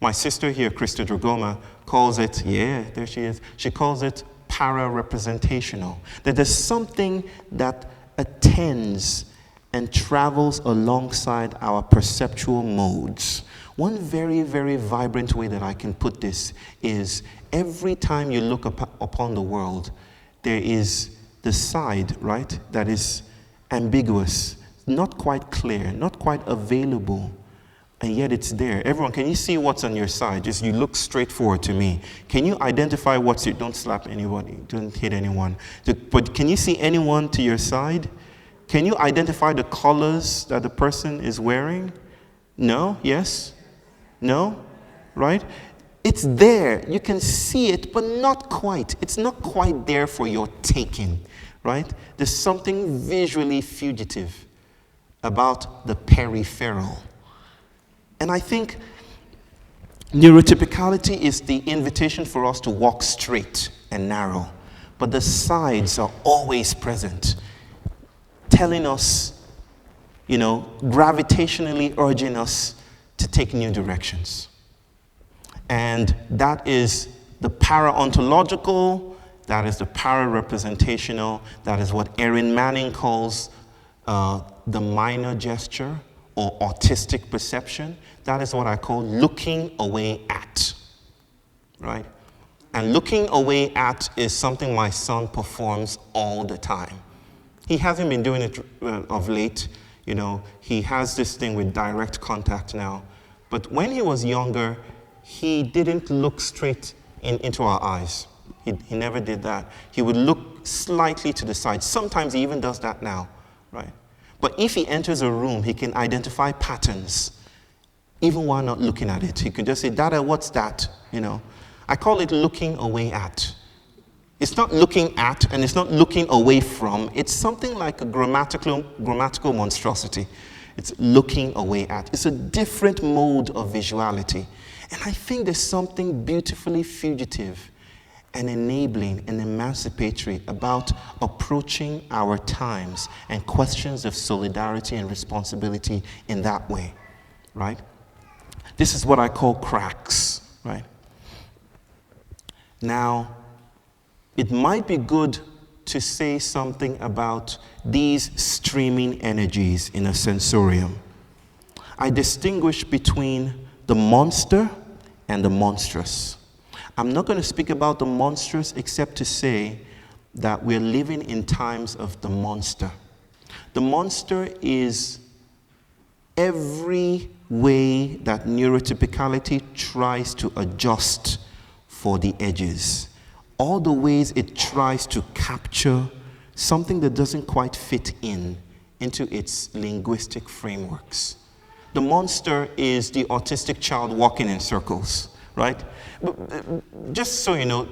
My sister here, Krista Dragoma, calls it, yeah, there she is, she calls it para-representational. That there's something that attends and travels alongside our perceptual modes. One very, very vibrant way that I can put this is every time you look upon the world, there is the side, right, that is ambiguous, not quite clear, not quite available, and yet it's there. Everyone, can you see what's on your side? Just you look straight forward to me. Can you identify what's your, don't slap anybody, don't hit anyone, but can you see anyone to your side? Can you identify the colors that the person is wearing? No? Yes? No? Right? It's there. You can see it, but not quite. It's not quite there for your taking, right? There's something visually fugitive about the peripheral. And I think neurotypicality is the invitation for us to walk straight and narrow, but the sides are always present, telling us, gravitationally urging us to take new directions. And that is the para-ontological, that is the para-representational, that is what Erin Manning calls the minor gesture or autistic perception. That is what I call looking away at, right? And looking away at is something my son performs all the time. He hasn't been doing it of late. He has this thing with direct contact now. But when he was younger, he didn't look straight into our eyes. He never did that. He would look slightly to the side. Sometimes he even does that now, right? But if he enters a room, he can identify patterns, even while not looking at it. He can just say, Dada, what's that? I call it looking away at. It's not looking at, and it's not looking away from. It's something like a grammatical monstrosity. It's looking away at. It's a different mode of visuality. And I think there's something beautifully fugitive and enabling and emancipatory about approaching our times and questions of solidarity and responsibility in that way, right? This is what I call cracks, right? Now, it might be good to say something about these streaming energies in a sensorium. I distinguish between the monster and the monstrous. I'm not going to speak about the monstrous except to say that we're living in times of the monster. The monster is every way that neurotypicality tries to adjust for the edges. All the ways it tries to capture something that doesn't quite fit into its linguistic frameworks. The monster is the autistic child walking in circles, right? Just so you know,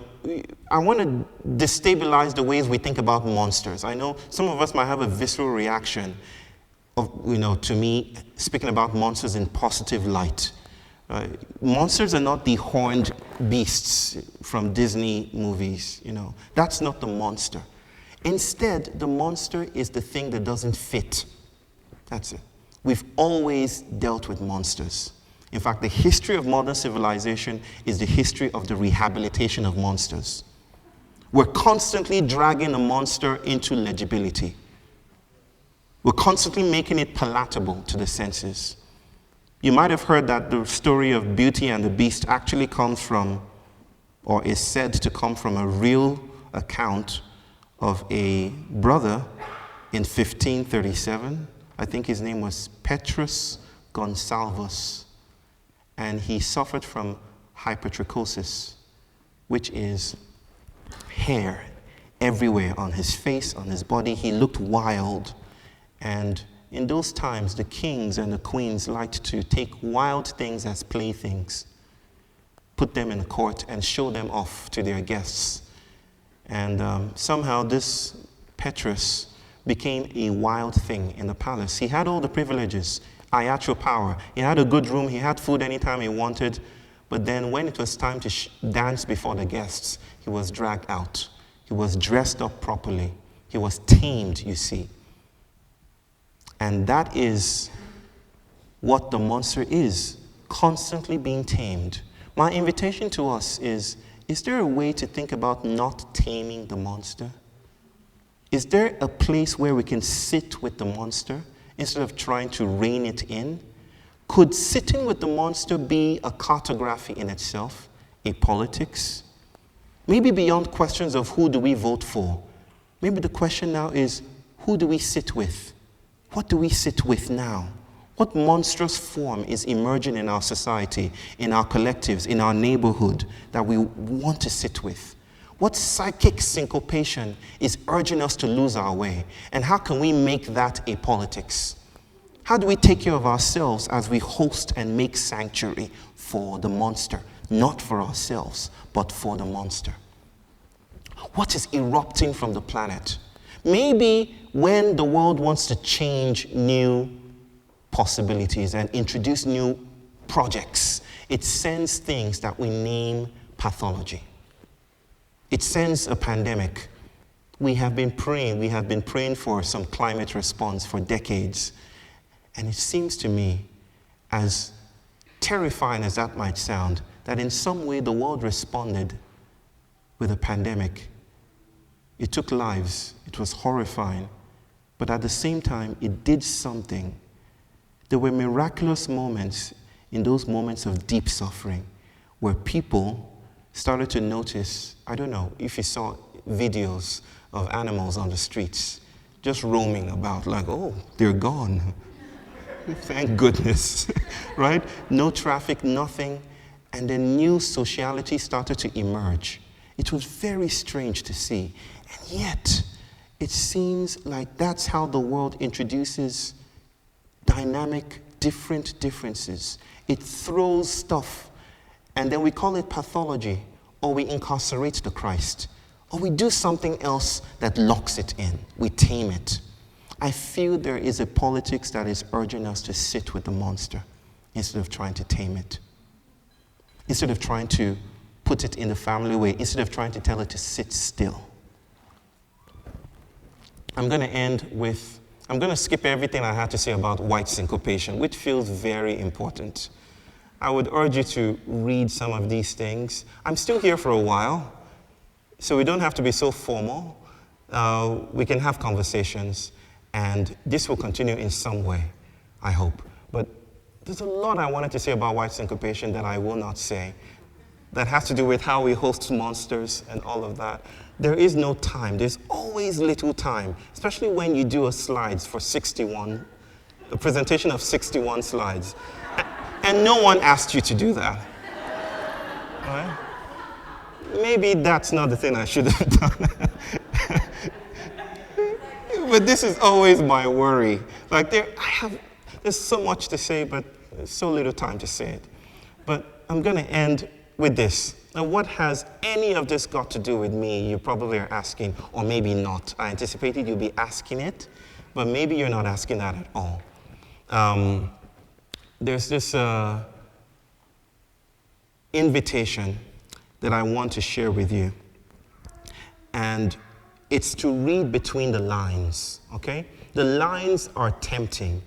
I want to destabilize the ways we think about monsters. I know some of us might have a visceral reaction to me speaking about monsters in positive light. Monsters are not the horned beasts from Disney movies, That's not the monster. Instead, the monster is the thing that doesn't fit. That's it. We've always dealt with monsters. In fact, the history of modern civilization is the history of the rehabilitation of monsters. We're constantly dragging a monster into legibility. We're constantly making it palatable to the senses. You might have heard that the story of Beauty and the Beast actually comes from, or is said to come from, a real account of a brother in 1537. I think his name was Petrus Gonsalvus, and he suffered from hypertrichosis, which is hair everywhere on his face, on his body. He looked wild, and in those times, the kings and the queens liked to take wild things as playthings, put them in court, and show them off to their guests. And somehow this Petrus became a wild thing in the palace. He had all the privileges, Iatro power. He had a good room, he had food anytime he wanted, but then when it was time to dance before the guests, he was dragged out. He was dressed up properly. He was tamed, you see. And that is what the monster is, constantly being tamed. My invitation to us is there a way to think about not taming the monster? Is there a place where we can sit with the monster instead of trying to rein it in? Could sitting with the monster be a cartography in itself, a politics? Maybe beyond questions of who do we vote for, maybe the question now is, who do we sit with? What do we sit with now? What monstrous form is emerging in our society, in our collectives, in our neighborhood that we want to sit with? What psychic syncopation is urging us to lose our way? And how can we make that a politics? How do we take care of ourselves as we host and make sanctuary for the monster? not for ourselves, but for the monster. What is erupting from the planet? Maybe when the world wants to change new possibilities and introduce new projects, it sends things that we name pathology. It sends a pandemic. We have been praying for some climate response for decades. And it seems to me, as terrifying as that might sound, that in some way the world responded with a pandemic. It took lives, it was horrifying, but at the same time, it did something. There were miraculous moments in those moments of deep suffering where people started to notice, I don't know if you saw videos of animals on the streets just roaming about like, oh, they're gone. Thank goodness, right? No traffic, nothing. And then new sociality started to emerge. It was very strange to see. And yet, it seems like that's how the world introduces dynamic, different differences. It throws stuff, and then we call it pathology, or we incarcerate the Christ, or we do something else that locks it in. We tame it. I feel there is a politics that is urging us to sit with the monster instead of trying to tame it. Instead of trying to put it in the family way, instead of trying to tell it to sit still. I'm going to skip everything I had to say about white syncopation, which feels very important. I would urge you to read some of these things. I'm still here for a while, so we don't have to be so formal. We can have conversations, and this will continue in some way, I hope. But there's a lot I wanted to say about white syncopation that I will not say, that has to do with how we host monsters and all of that. There is no time. There's always little time, especially when you do a slides for 61, a presentation of 61 slides. And no one asked you to do that. All right? Maybe that's not the thing I should have done. But this is always my worry. Like there's so much to say, but there's so little time to say it. But I'm going to end with this. Now, what has any of this got to do with me? You probably are asking, or maybe not. I anticipated you'd be asking it, but maybe you're not asking that at all. There's this invitation that I want to share with you. And it's to read between the lines, okay? The lines are tempting.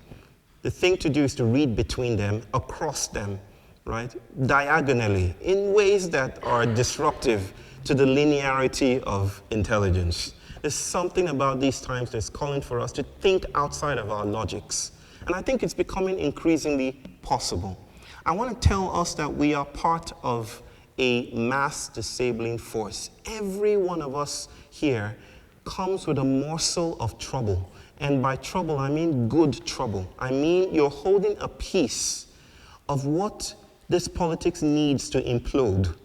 The thing to do is to read between them, across them, right? Diagonally, in ways that are disruptive to the linearity of intelligence. There's something about these times that's calling for us to think outside of our logics. And I think it's becoming increasingly possible. I want to tell us that we are part of a mass disabling force. Every one of us here comes with a morsel of trouble. And by trouble, I mean good trouble. I mean you're holding a piece of what this politics needs to implode.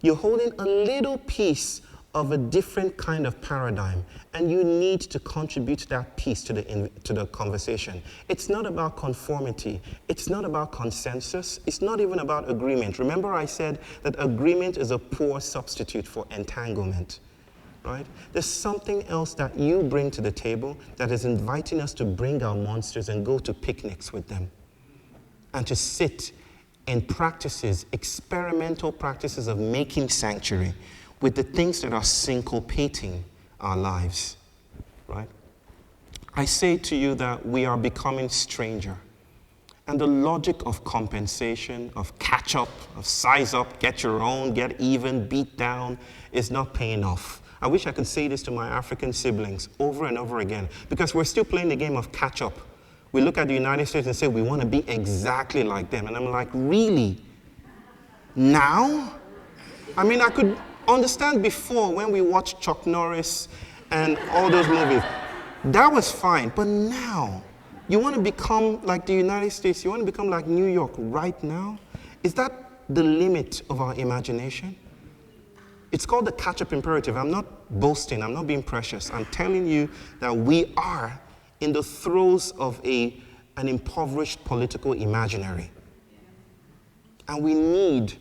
You're holding a little piece of a different kind of paradigm, and you need to contribute that piece to the conversation. It's not about conformity. It's not about consensus. It's not even about agreement. Remember I said that agreement is a poor substitute for entanglement, right? There's something else that you bring to the table that is inviting us to bring our monsters and go to picnics with them and to sit in practices, experimental practices of making sanctuary with the things that are syncopating our lives, right? I say to you that we are becoming stranger. And the logic of compensation, of catch up, of size up, get your own, get even, beat down, is not paying off. I wish I could say this to my African siblings over and over again, because we're still playing the game of catch up. We look at the United States and say, we want to be exactly like them. And I'm like, really? Now? I mean, I could understand before when we watched Chuck Norris and all those movies. That was fine. But now, you want to become like the United States? You want to become like New York right now? Is that the limit of our imagination? It's called the catch-up imperative. I'm not boasting. I'm not being precious. I'm telling you that we are in the throes of an impoverished political imaginary. And we need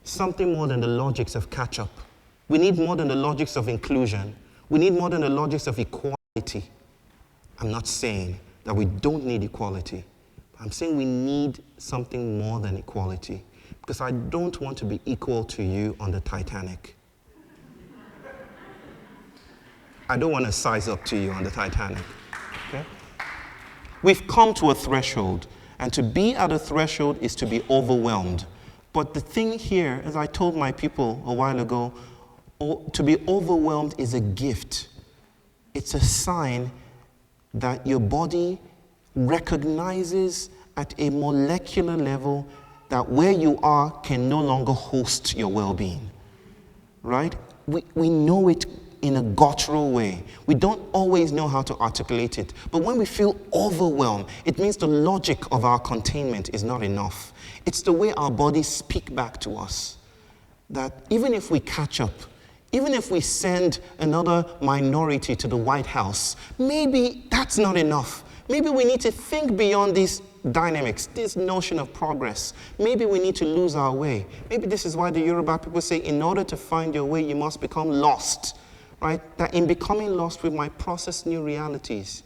something more than the logics of catch-up. We need more than the logics of inclusion. We need more than the logics of equality. I'm not saying that we don't need equality. I'm saying we need something more than equality, because I don't want to be equal to you on the Titanic. I don't want to size up to you on the Titanic. Okay? We've come to a threshold, and to be at a threshold is to be overwhelmed. But the thing here, as I told my people a while ago, to be overwhelmed is a gift. It's a sign that your body recognizes at a molecular level that where you are can no longer host your well-being, right? We know it in a guttural way. We don't always know how to articulate it. But when we feel overwhelmed, it means the logic of our containment is not enough. It's the way our bodies speak back to us, that even if we catch up, even if we send another minority to the White House, maybe that's not enough. Maybe we need to think beyond these dynamics, this notion of progress. Maybe we need to lose our way. Maybe this is why the Yoruba people say, in order to find your way, you must become lost, right? That in becoming lost, we might process new realities.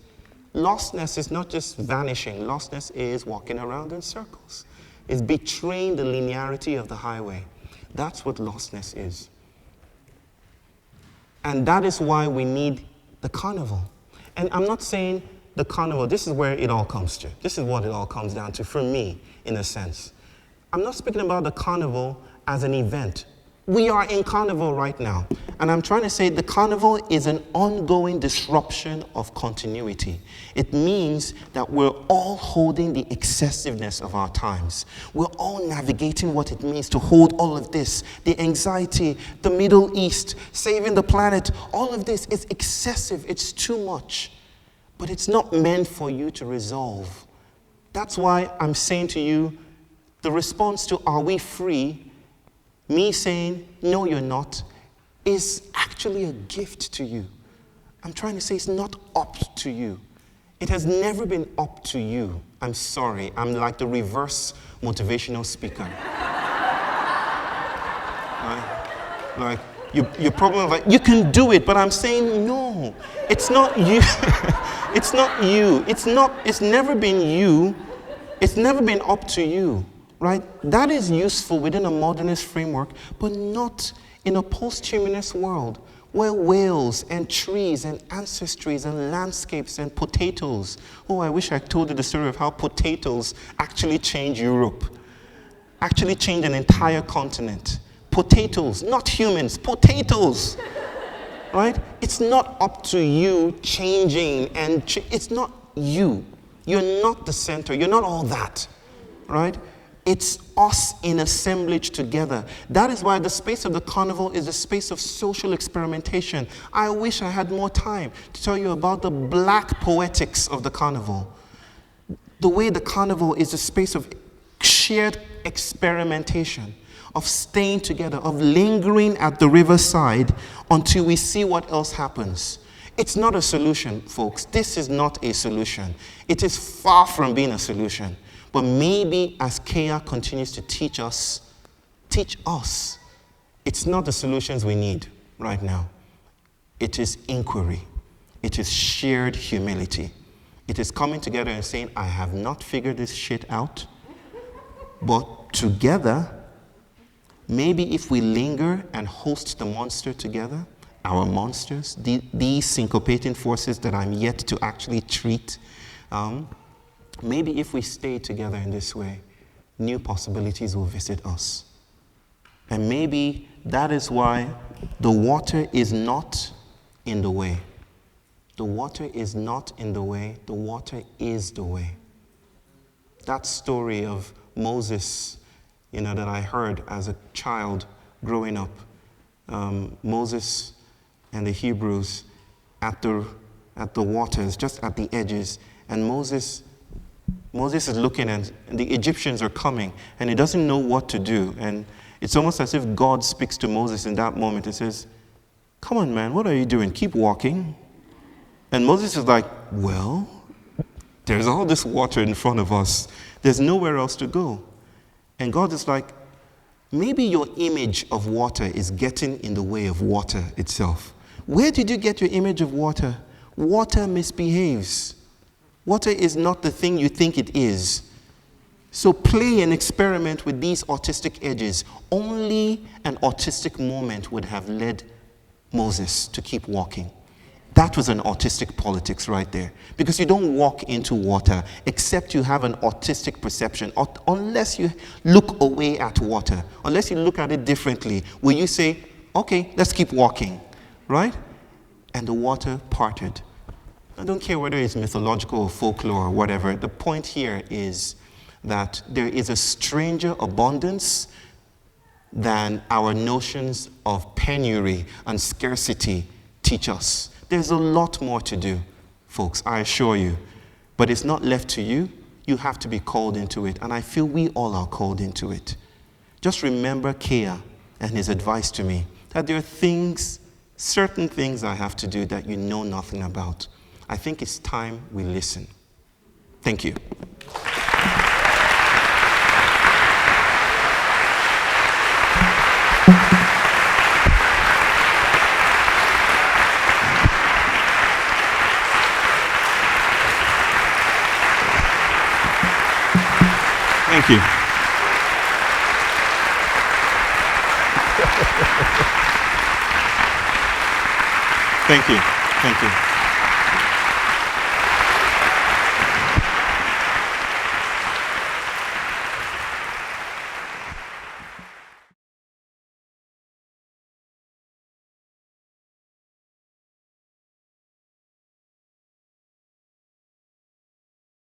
Lostness is not just vanishing. Lostness is walking around in circles. It's betraying the linearity of the highway. That's what lostness is. And that is why we need the carnival. And I'm not saying the carnival, this is where it all comes to. This is what it all comes down to for me, in a sense. I'm not speaking about the carnival as an event. We are in carnival right now. And I'm trying to say the carnival is an ongoing disruption of continuity. It means that we're all holding the excessiveness of our times. We're all navigating what it means to hold all of this. The anxiety, the Middle East, saving the planet, all of this is excessive. It's too much. But it's not meant for you to resolve. That's why I'm saying to you, the response to are we free, me saying, no, you're not, is actually a gift to you. I'm trying to say it's not up to you. It has never been up to you. I'm sorry. I'm like the reverse motivational speaker. Like your problem, like, you can do it, but I'm saying, no, it's not you. It's not you. It's never been you. It's never been up to you. Right? That is useful within a modernist framework, but not in a post-humanist world where whales and trees and ancestries and landscapes and potatoes. Oh, I wish I told you the story of how potatoes actually changed Europe, actually changed an entire continent. Potatoes, not humans, potatoes. Right? It's not up to you changing, and it's not you. You're not the center. You're not all that. Right? It's us in assemblage together. That is why the space of the carnival is a space of social experimentation. I wish I had more time to tell you about the black poetics of the carnival. The way the carnival is a space of shared experimentation, of staying together, of lingering at the riverside until we see what else happens. It's not a solution, folks. This is not a solution. It is far from being a solution. But maybe as Kea continues to teach us, it's not the solutions we need right now. It is inquiry. It is shared humility. It is coming together and saying, I have not figured this shit out, but together, maybe if we linger and host the monster together, our monsters, these syncopating forces that I'm yet to actually treat, maybe if we stay together in this way, new possibilities will visit us. And maybe that is why the water is not in the way. The water is not in the way. The water is the way. That story of Moses, that I heard as a child growing up, Moses and the Hebrews at the waters, just at the edges, and Moses is looking, and the Egyptians are coming, and he doesn't know what to do. And it's almost as if God speaks to Moses in that moment and says, come on, man, what are you doing? Keep walking. And Moses is like, well, there's all this water in front of us. There's nowhere else to go. And God is like, Maybe your image of water is getting in the way of water itself. Where did you get your image of water? Water misbehaves. Water is not the thing you think it is. So play and experiment with these autistic edges. Only an autistic moment would have led Moses to keep walking. That was an autistic politics right there. Because you don't walk into water except you have an autistic perception. Unless you look away at water, unless you look at it differently, will you say, okay, let's keep walking, right? And the water parted. I don't care whether it's mythological or folklore or whatever. The point here is that there is a stranger abundance than our notions of penury and scarcity teach us. There's a lot more to do, folks, I assure you. But it's not left to you. You have to be called into it. And I feel we all are called into it. Just remember Kea and his advice to me, that there are things, certain things I have to do that you know nothing about. I think it's time we listen. Thank you. Thank you. Thank you. Thank you.